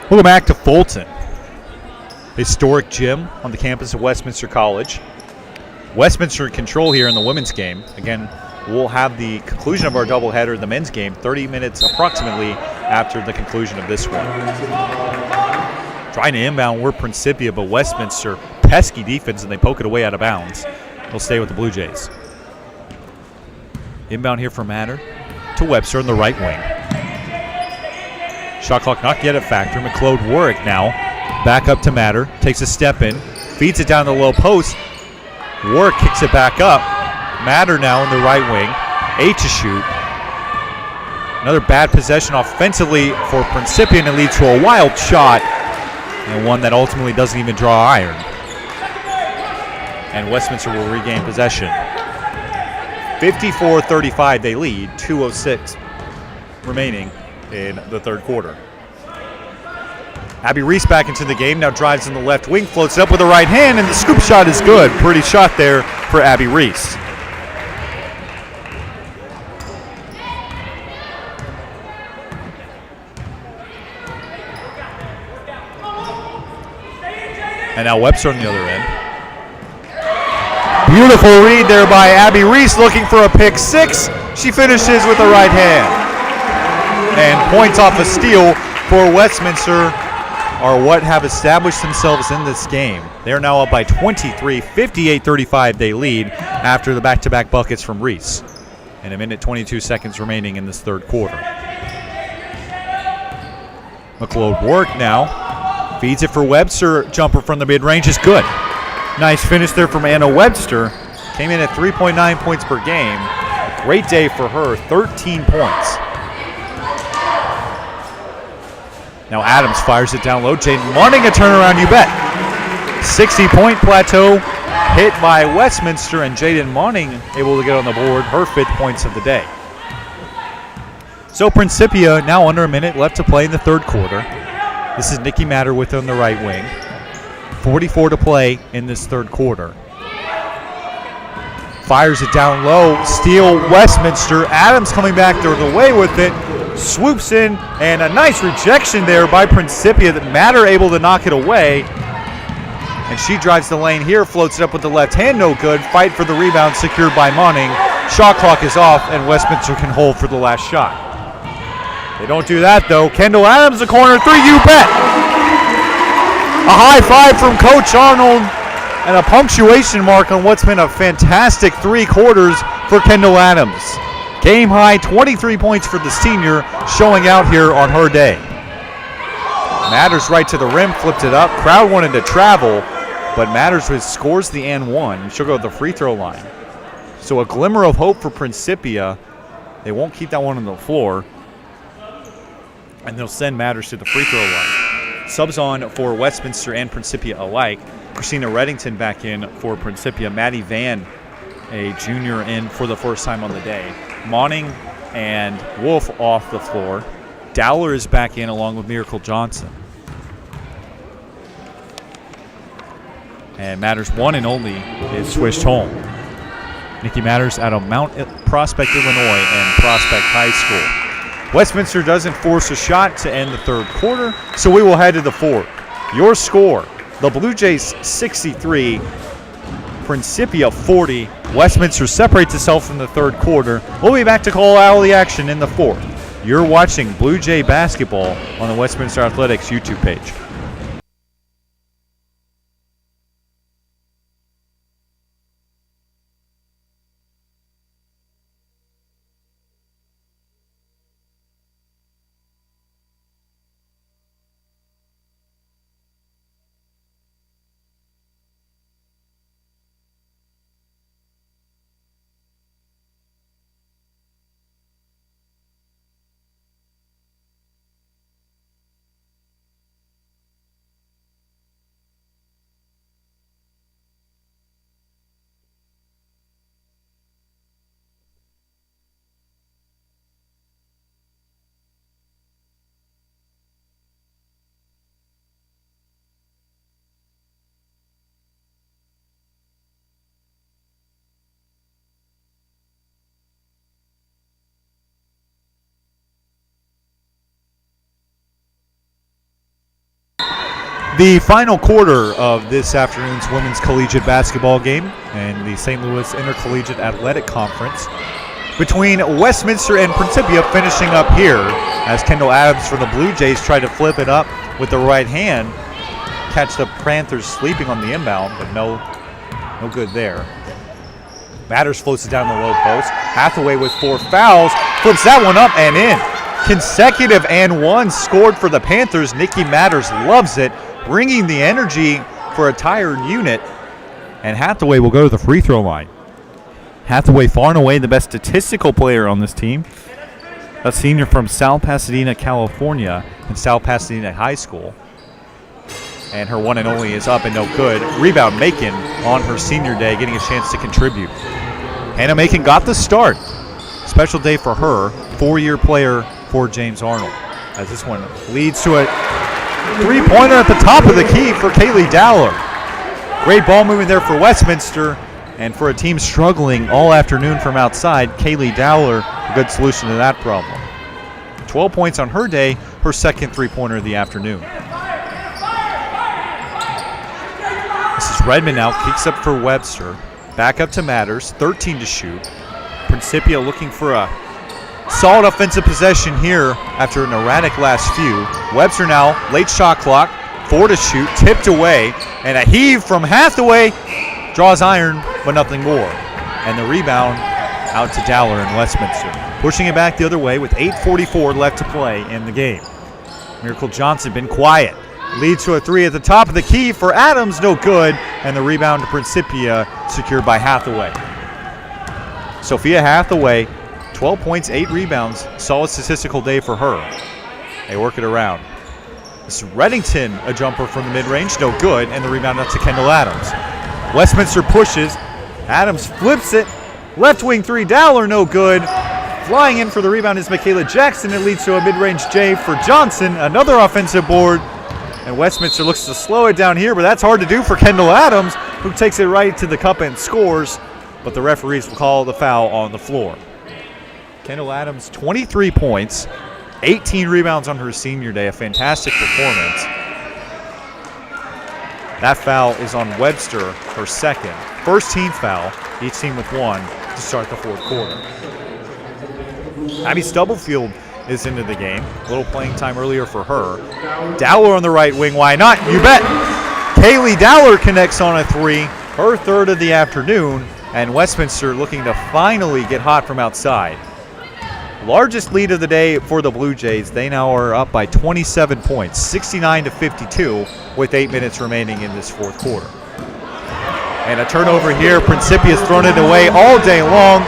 Welcome back to Fulton. Historic gym on the campus of Westminster College. Westminster in control here in the women's game. Again, we'll have the conclusion of our doubleheader, the men's game, 30 minutes approximately after the conclusion of this one. Trying to inbound, we're Principia, but Westminster, pesky defense, and they poke it away out of bounds. They'll stay with the Blue Jays. Inbound here for Matter to Webster in the right wing. Shot clock not yet a factor. McLeod Warwick now back up to Matter. Takes a step in. Feeds it down the low post. Warwick kicks it back up. Matter now in the right wing. 8 to shoot. Another bad possession offensively for Principia, and it leads to a wild shot. And one that ultimately doesn't even draw iron. And Westminster will regain possession. 54-35 they lead. 2:06 remaining in the third quarter. Abby Reese back into the game, now drives in the left wing, floats it up with the right hand, and the scoop shot is good. Pretty shot there for Abby Reese. And now Webster on the other end. Beautiful read there by Abby Reese, looking for a pick six. She finishes with the right hand. And points off a steal for Westminster are what have established themselves in this game. They are now up by 23, 58-35 they lead after the back-to-back buckets from Reese. And a minute 22 seconds remaining in this third quarter. McLeod Warwick now feeds it for Webster. Jumper from the mid-range is good. Nice finish there from Anna Webster. Came in at 3.9 points per game. Great day for her, 13 points. Now Adams fires it down low. Jaden Munning a turnaround, you bet. 60-point plateau hit by Westminster, and Jaden Munning able to get on the board, her 5th points of the day. So Principia now under a minute left to play in the third quarter. This is Nikki Matter with her on the right wing. 44 to play in this third quarter. Fires it down low. Steal Westminster. Adams coming back the way with it. Swoops in, and a nice rejection there by Principia that Matter able to knock it away. And she drives the lane here, floats it up with the left hand, no good. Fight for the rebound, secured by Munning. Shot clock is off, and Westminster can hold for the last shot. They don't do that, though. Kendall Adams, the corner three, you bet. A high five from Coach Arnold, and a punctuation mark on what's been a fantastic 3 quarters for Kendall Adams. Game high, 23 points for the senior, showing out here on her day. Matters right to the rim, flipped it up. Crowd wanted to travel, but Matters scores the and one. She'll go to the free throw line. So a glimmer of hope for Principia. They won't keep that one on the floor, and they'll send Matters to the free throw line. Subs on for Westminster and Principia alike. Christina Reddington back in for Principia. Maddie Van, a junior, in for the first time on the day. Monning and Wolf off the floor. Dowler is back in along with Miracle Johnson. And Matters one and only is switched home. Nikki Matters out of Mount Prospect, Illinois, and Prospect High School. Westminster doesn't force a shot to end the third quarter, so we will head to the fourth. Your score, the Blue Jays 63, Principia 40. Westminster separates itself from the third quarter. We'll be back to call all the action in the fourth. You're watching Blue Jay basketball on the Westminster Athletics YouTube page. The final quarter of this afternoon's women's collegiate basketball game and the St. Louis Intercollegiate Athletic Conference between Westminster and Principia finishing up here as Kendall Adams for the Blue Jays tried to flip it up with the right hand, catch the Panthers sleeping on the inbound, but no good there. Matters floats it down the low post. Hathaway with 4 fouls, flips that one up and in. Consecutive and one scored for the Panthers. Nikki Matters loves it, bringing the energy for a tired unit. And Hathaway will go to the free throw line. Hathaway far and away the best statistical player on this team. A senior from South Pasadena, California, and South Pasadena High School. And her one and only is up and no good. Rebound Macon on her senior day, getting a chance to contribute. Hannah Macon got the start. Special day for her, 4-year player for James Arnold. As this one leads to a three-pointer at the top of the key for Kaylee Dowler. Great ball movement there for Westminster. And for a team struggling all afternoon from outside, Kaylee Dowler, a good solution to that problem. 12 points on her day, her second three-pointer of the afternoon. This is Redmond now, kicks up for Webster. Back up to Matters, 13 to shoot. Principia looking for a solid offensive possession here after an erratic last few. Webster now, late shot clock, 4 to shoot, tipped away, and a heave from Hathaway. Draws iron, but nothing more. And the rebound out to Dowler in Westminster. Pushing it back the other way with 8:44 left to play in the game. Miracle Johnson been quiet. Leads to a 3 at the top of the key for Adams, no good. And the rebound to Principia secured by Hathaway. Sophia Hathaway, 12 points, 8 rebounds. Solid statistical day for her. They work it around. This is Reddington, a jumper from the mid-range, no good. And the rebound out to Kendall Adams. Westminster pushes. Adams flips it. Left wing 3, Dowler, no good. Flying in for the rebound is Michaela Jackson. It leads to a mid-range J for Johnson. Another offensive board. And Westminster looks to slow it down here, but that's hard to do for Kendall Adams, who takes it right to the cup and scores. But the referees will call the foul on the floor. Kendall Adams, 23 points, 18 rebounds on her senior day. A fantastic performance. That foul is on Webster, her second. First team foul, each team with 1 to start the fourth quarter. Abby Stubblefield is into the game. A little playing time earlier for her. Dowler on the right wing, why not? You bet. Kaylee Dowler connects on a 3, her third of the afternoon, and Westminster looking to finally get hot from outside. Largest lead of the day for the Blue Jays. They now are up by 27 points, 69-52, with 8 minutes remaining in this fourth quarter. And a turnover here. Principia's thrown it away all day long.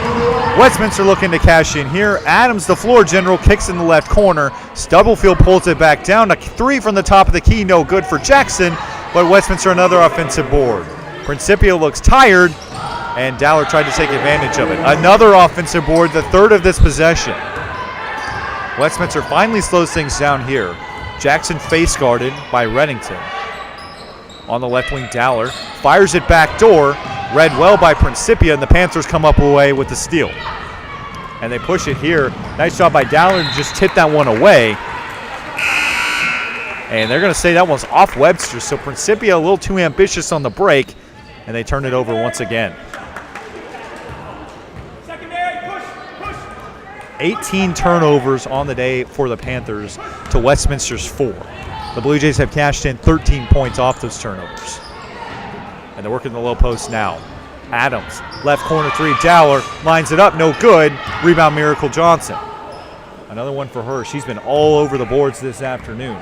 Westminster looking to cash in here. Adams, the floor general, kicks in the left corner. Stubblefield pulls it back down. A 3 from the top of the key, no good for Jackson, but Westminster another offensive board. Principia looks tired, and Dowler tried to take advantage of it. Another offensive board, the third of this possession. Westminster finally slows things down here. Jackson face guarded by Reddington. On the left wing, Dowler fires it back door. Read well by Principia, and the Panthers come up away with the steal. And they push it here. Nice job by Dowler to just tip that one away. And they're going to say that one's off Webster. So Principia a little too ambitious on the break, and they turn it over once again. 18 turnovers on the day for the Panthers to Westminster's 4. The Blue Jays have cashed in 13 points off those turnovers. And they're working the low post now. Adams, left corner 3, Dowler lines it up, no good. Rebound Miracle Johnson. Another one for her. She's been all over the boards this afternoon.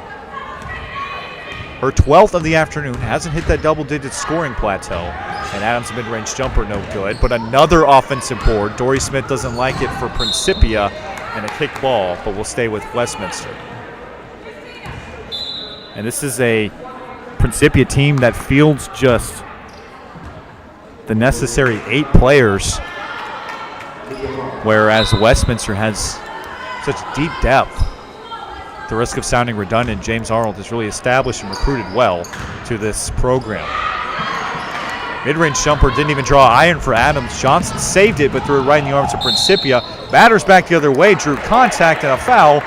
Her 12th of the afternoon, hasn't hit that double-digit scoring plateau. And Adams' mid-range jumper, no good. But another offensive board. Dory Smith doesn't like it for Principia, and a kick ball, but will stay with Westminster. And this is a Principia team that fields just the necessary 8 players, whereas Westminster has such deep depth. At the risk of sounding redundant, James Arnold has really established and recruited well to this program. Mid-range jumper didn't even draw iron for Adams. Johnson saved it, but threw it right in the arms of Principia. Batters back the other way, drew contact and a foul.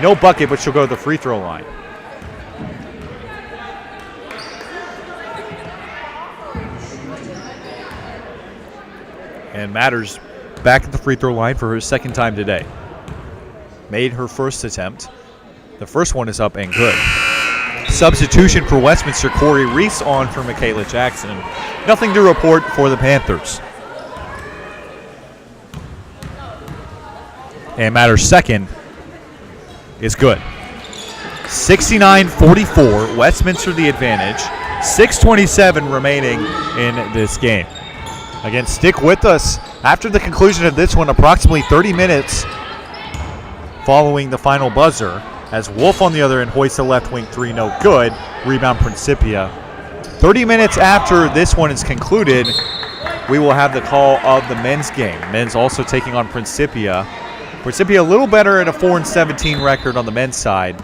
No bucket, but she'll go to the free throw line. And Matters back at the free throw line for her second time today. Made her first attempt. The first one is up and good. Substitution for Westminster, Corey Reese on for Michaela Jackson. Nothing to report for the Panthers. And Matters' second is good. 69-44, Westminster the advantage. 6:27 remaining in this game. Again, stick with us after the conclusion of this one, approximately 30 minutes following the final buzzer, as Wolf on the other end hoists a left wing three, no good. Rebound Principia. 30 minutes after this one is concluded, we will have the call of the men's game. Men's also taking on Principia. Principia a little better at a 4-17 record on the men's side,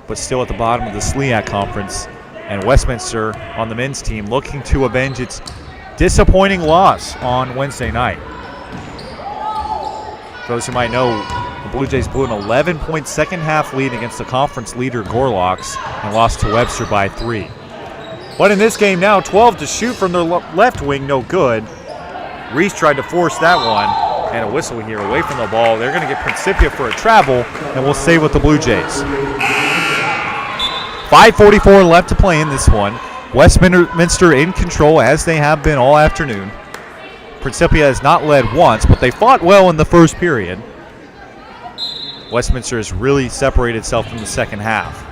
but still at the bottom of the SLIAC conference. And Westminster on the men's team looking to avenge its disappointing loss on Wednesday night. Those who might know, the Blue Jays blew an 11-point second-half lead against the conference leader Gorlocks and lost to Webster by 3. But in this game now, 12 to shoot from their left wing, no good. Reese tried to force that one, and a whistle here away from the ball. They're going to get Principia for a travel, and we'll stay with the Blue Jays. 5:44 left to play in this one. Westminster in control, as they have been all afternoon. Principia has not led once, but they fought well in the first period. Westminster has really separated itself from the second half.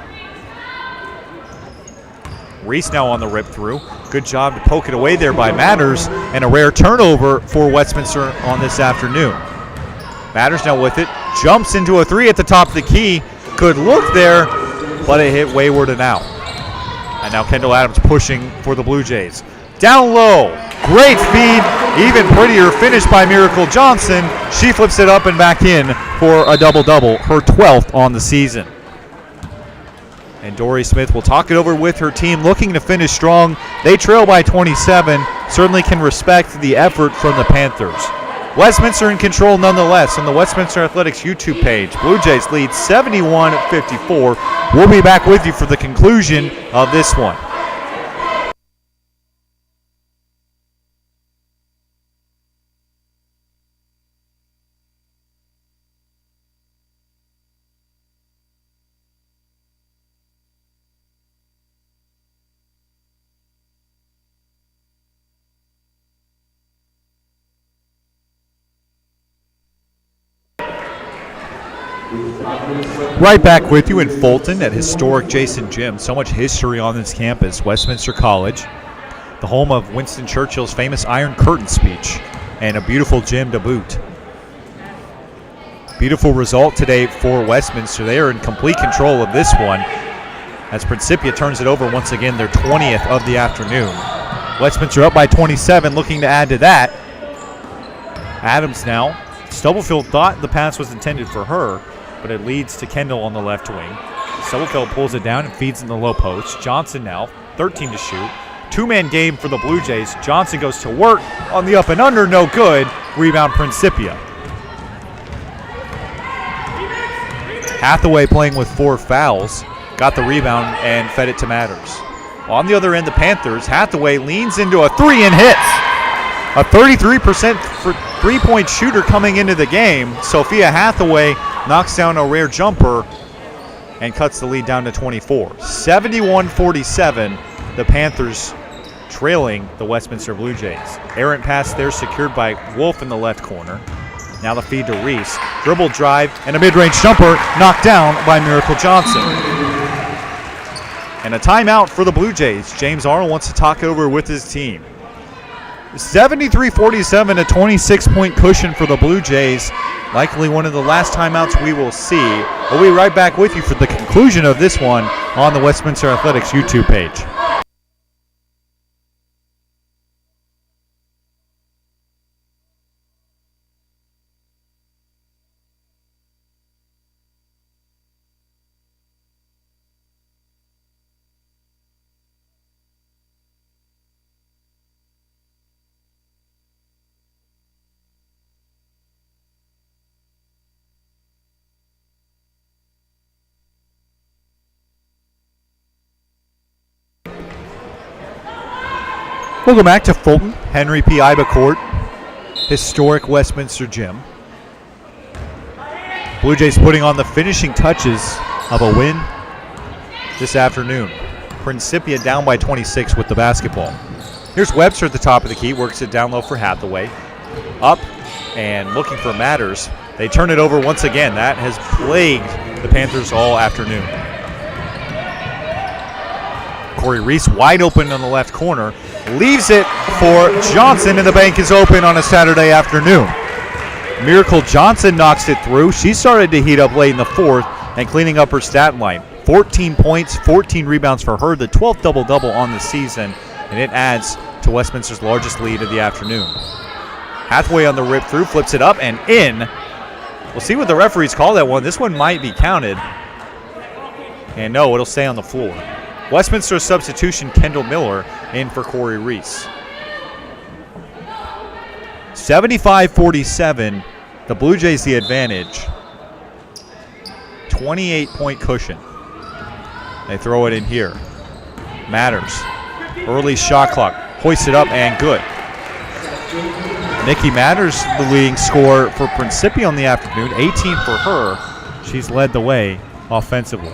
Reese now on the rip through. Good job to poke it away there by Matters, and a rare turnover for Westminster on this afternoon. Matters now with it, jumps into a three at the top of the key. Good look there, but it hit wayward and out. And now Kendall Adams pushing for the Blue Jays. Down low, great feed, even prettier finish by Miracle Johnson. She flips it up and back in for a double-double, her 12th on the season. And Dory Smith will talk it over with her team, looking to finish strong. They trail by 27, certainly can respect the effort from the Panthers. Westminster in control nonetheless on the Westminster Athletics YouTube page. Blue Jays lead 71-54. We'll be back with you for the conclusion of this one. Right back with you in Fulton at historic Jason Gym. So much history on this campus. Westminster College, the home of Winston Churchill's famous Iron Curtain speech, and a beautiful gym to boot. Beautiful result today for Westminster. They are in complete control of this one as Principia turns it over once again, their 20th of the afternoon. Westminster up by 27, looking to add to that. Adams now. Stubblefield thought the pass was intended for her, but it leads to Kendall on the left wing. Stubblefield pulls it down and feeds in the low post. Johnson now, 13 to shoot. Two-man game for the Blue Jays. Johnson goes to work on the up and under, no good. Rebound Principia. Hathaway playing with 4 fouls. Got the rebound and fed it to Matters. On the other end, the Panthers, Hathaway leans into a three and hits. A 33% three-point shooter coming into the game. Sophia Hathaway knocks down a rare jumper and cuts the lead down to 24. 71-47, the Panthers trailing the Westminster Blue Jays. Errant pass there secured by Wolf in the left corner. Now the feed to Reese. Dribble drive and a mid-range jumper knocked down by Miracle Johnson. And a timeout for the Blue Jays. James Arnold wants to talk over with his team. 73-47, a 26-point cushion for the Blue Jays. Likely one of the last timeouts we will see. We'll be right back with you for the conclusion of this one on the Westminster Athletics YouTube page. Welcome back to Fulton, Henry P. Iba Court. historic Westminster gym. Blue Jays putting on the finishing touches of a win this afternoon. Principia down by 26 with the basketball. Here's Webster at the top of the key, works it down low for Hathaway. Up and looking for Matters. They turn it over once again. That has plagued the Panthers all afternoon. Corey Reese wide open on the left corner. Leaves it for Johnson, and the bank is open on a Saturday afternoon. Miracle Johnson knocks it through. She started to heat up late in the fourth and cleaning up her stat line. 14 points, 14 rebounds for her, the 12th double-double on the season, and it adds to Westminster's largest lead of the afternoon. Hathaway on the rip through, flips it up and in. We'll see what the referees call that one. This one might be counted. And no, it'll stay on the floor. Westminster substitution, Kendall Miller in for Corey Reese. 75-47, the Blue Jays the advantage. 28-point cushion. They throw it in here. Matters. Early shot clock. Hoists it up and good. Nikki Matters, the leading scorer for Principia on the afternoon. 18 for her. She's led the way offensively.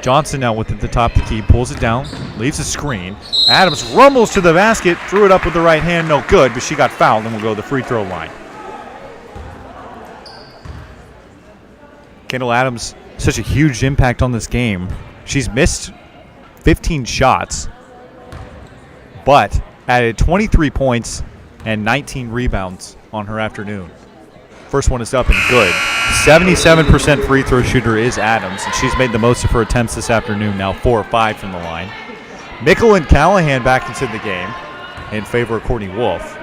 Johnson now with it at the top of the key. Pulls it down. Leaves a screen. Adams rumbles to the basket. Threw it up with the right hand. No good, but she got fouled and will go to the free throw line. Kendall Adams, such a huge impact on this game. She's missed 15 shots, but added 23 points and 19 rebounds on her afternoon. First one is up and good. 77% free throw shooter is Adams, and she's made the most of her attempts this afternoon, now 4 or 5 from the line. Mickle and Callahan back into the game in favor of Courtney Wolf.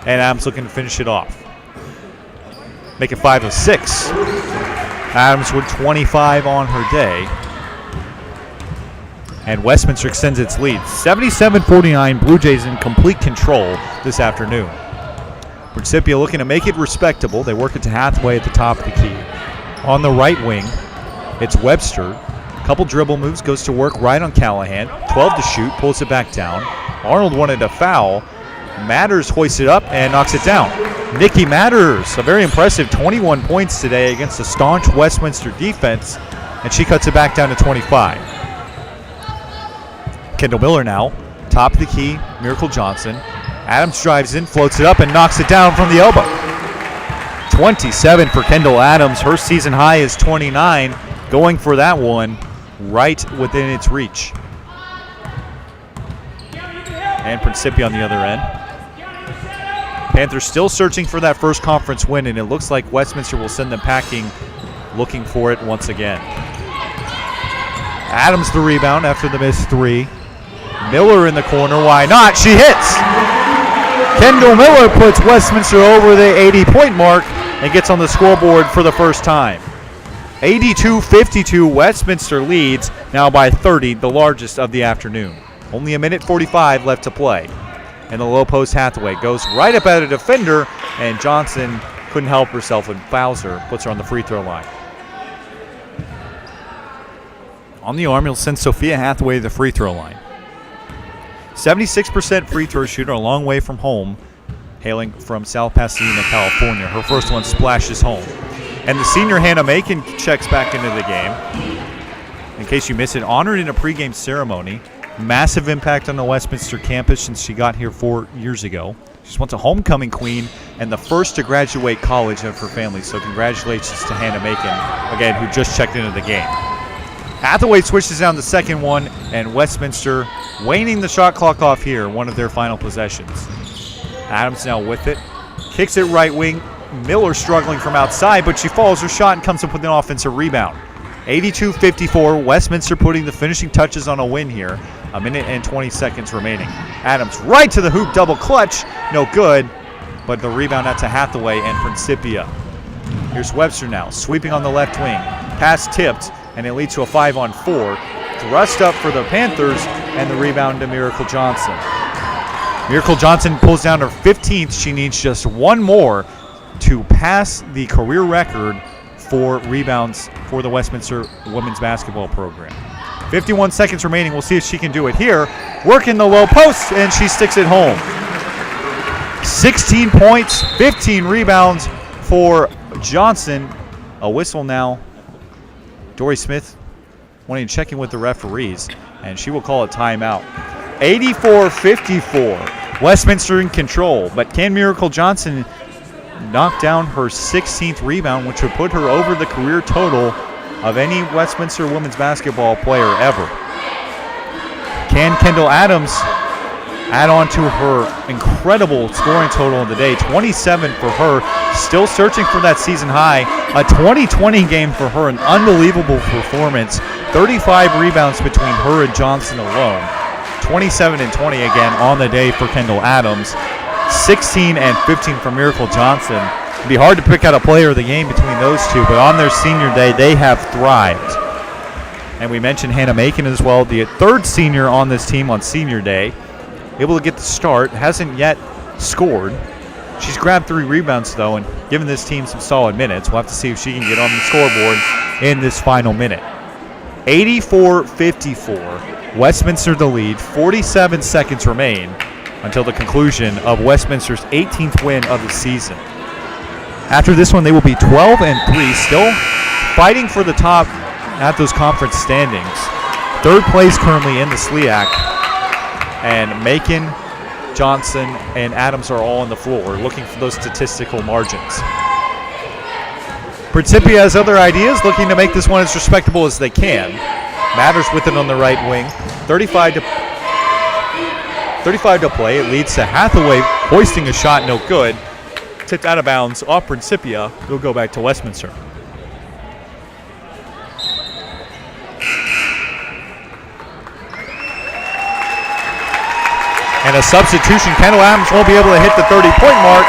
And Adams looking to finish it off. Make it 5 of 6. Adams with 25 on her day. And Westminster extends its lead. 77-49, Blue Jays in complete control this afternoon. Principia looking to make it respectable. They work it to Hathaway at the top of the key. On the right wing, it's Webster. Couple dribble moves, goes to work right on Callahan. 12 to shoot, pulls it back down. Arnold wanted a foul. Matters hoists it up and knocks it down. Nikki Matters, a very impressive 21 points today against a staunch Westminster defense, and she cuts it back down to 25. Kendall Miller now, top of the key, Miracle Johnson. Adams drives in, floats it up, and knocks it down from the elbow. 27 for Kendall Adams. Her season high is 29, going for that one right within its reach. And Principia on the other end. Panthers still searching for that first conference win, and it looks like Westminster will send them packing, looking for it once again. Adams the rebound after the missed three. Miller in the corner, why not? She hits! Kendall Miller puts Westminster over the 80-point mark and gets on the scoreboard for the first time. 82-52, Westminster leads now by 30, the largest of the afternoon. Only a minute 45 left to play. And the low post Hathaway goes right up at a defender, and Johnson couldn't help herself and fouls her, puts her on the free throw line. On the arm, he'll send Sophia Hathaway to the free throw line. 76% free throw shooter, a long way from home, hailing from South Pasadena, California. Her first one splashes home. And the senior Hannah Macon checks back into the game. In case you missed it, honored in a pregame ceremony. Massive impact on the Westminster campus since she got here 4 years ago. She's once a homecoming queen and the first to graduate college of her family. So congratulations to Hannah Macon, again, who just checked into the game. Hathaway switches down the second one, and Westminster waning the shot clock off here, one of their final possessions. Adams now with it. Kicks it right wing. Miller struggling from outside, but she follows her shot and comes up with an offensive rebound. 82-54, Westminster putting the finishing touches on a win here. A minute and 20 seconds remaining. Adams right to the hoop, double clutch. No good, but the rebound out to Hathaway and Principia. Here's Webster now, sweeping on the left wing. Pass tipped, and it leads to a 5-on-4. Thrust up for the Panthers, and the rebound to Miracle Johnson. Miracle Johnson pulls down her 15th. She needs just one more to pass the career record for rebounds for the Westminster women's basketball program. 51 seconds remaining. We'll see if she can do it here. Working the low post, and she sticks it home. 16 points, 15 rebounds for Johnson. A whistle now. Dory Smith wanting to check in with the referees, and she will call a timeout. 84-54. Westminster in control, but can Miracle Johnson knock down her 16th rebound, which would put her over the career total of any Westminster women's basketball player ever? Can Kendall Adams add on to her incredible scoring total of the day? 27 for her, still searching for that season high. A 2020 game for her, an unbelievable performance. 35 rebounds between her and Johnson alone. 27 and 20 again on the day for Kendall Adams. 16 and 15 for Miracle Johnson. It'd be hard to pick out a player of the game between those two, but on their senior day, they have thrived. And we mentioned Hannah Macon as well, the third senior on this team on senior day. Able to get the start, hasn't yet scored. She's grabbed 3 rebounds, though, and given this team some solid minutes. We'll have to see if she can get on the scoreboard in this final minute. 84-54. Westminster the lead. 47 seconds remain until the conclusion of Westminster's 18th win of the season. After this one, they will be 12-3, still fighting for the top at those conference standings. Third place currently in the SLIAC, and Macon, Johnson, and Adams are all on the floor looking for those statistical margins. Principia has other ideas, looking to make this one as respectable as they can. Matters with it on the right wing. 35 to play. It leads to Hathaway hoisting a shot, no good. Tipped out of bounds off Principia. It'll go back to Westminster. And a substitution. Kendall Adams won't be able to hit the 30-point mark,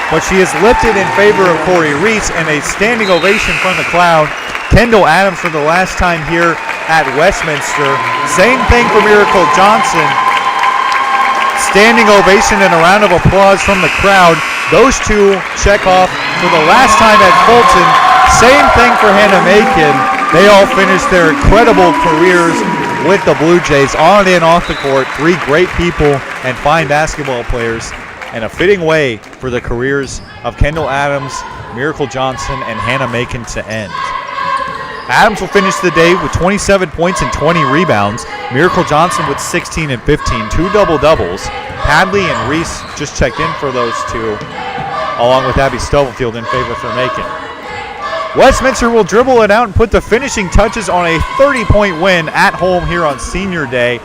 but she is lifted in favor of Corey Reese, and a standing ovation from the crowd. Kendall Adams for the last time here at Westminster. Same thing for Miracle Johnson. Standing ovation and a round of applause from the crowd. Those two check off for the last time at Fulton. Same thing for Hannah Macon. They all finished their incredible careers with the Blue Jays on and off the court. 3 great people and fine basketball players, and a fitting way for the careers of Kendall Adams, Miracle Johnson, and Hannah Macon to end. Adams will finish the day with 27 points and 20 rebounds. Miracle Johnson with 16 and 15, 2 double-doubles. Hadley and Reese just checked in for those two, along with Abby Stubblefield in favor for Macon. Westminster will dribble it out and put the finishing touches on a 30-point win at home here on senior day.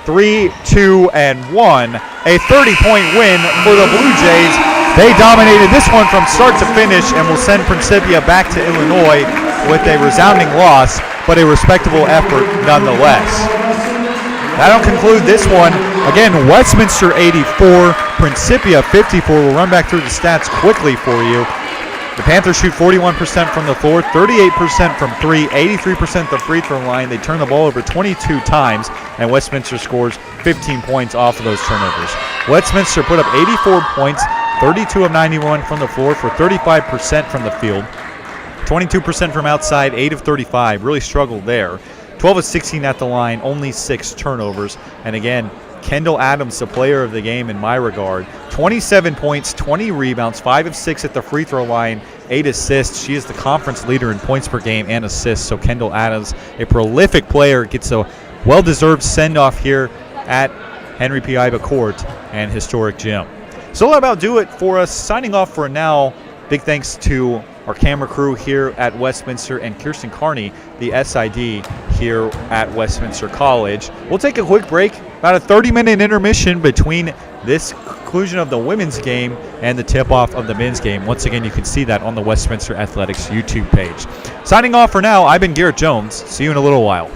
3, 2, and 1. A 30-point win for the Blue Jays. They dominated this one from start to finish and will send Principia back to Illinois with a resounding loss, but a respectable effort nonetheless. That'll conclude this one. Again, Westminster 84, Principia 54. We'll run back through the stats quickly for you. The Panthers shoot 41% from the floor, 38% from 3, 83% the free throw line. They turn the ball over 22 times, and Westminster scores 15 points off of those turnovers. Westminster put up 84 points, 32 of 91 from the floor for 35% from the field, 22% from outside, 8 of 35. Really struggled there. 12 of 16 at the line, only 6 turnovers. And again, Kendall Adams, the player of the game in my regard. 27 points, 20 rebounds, 5 of 6 at the free throw line, 8 assists. She is the conference leader in points per game and assists. So Kendall Adams, a prolific player, gets a well-deserved send-off here at Henry P. Iba Court and historic gym. So that'll about do it for us. Signing off for now. Big thanks to our camera crew here at Westminster and Kirsten Carney, the SID here at Westminster College. We'll take a quick break, about a 30-minute intermission between this conclusion of the women's game and the tip-off of the men's game. Once again, you can see that on the Westminster Athletics YouTube page. Signing off for now, I've been Garrett Jones. See you in a little while.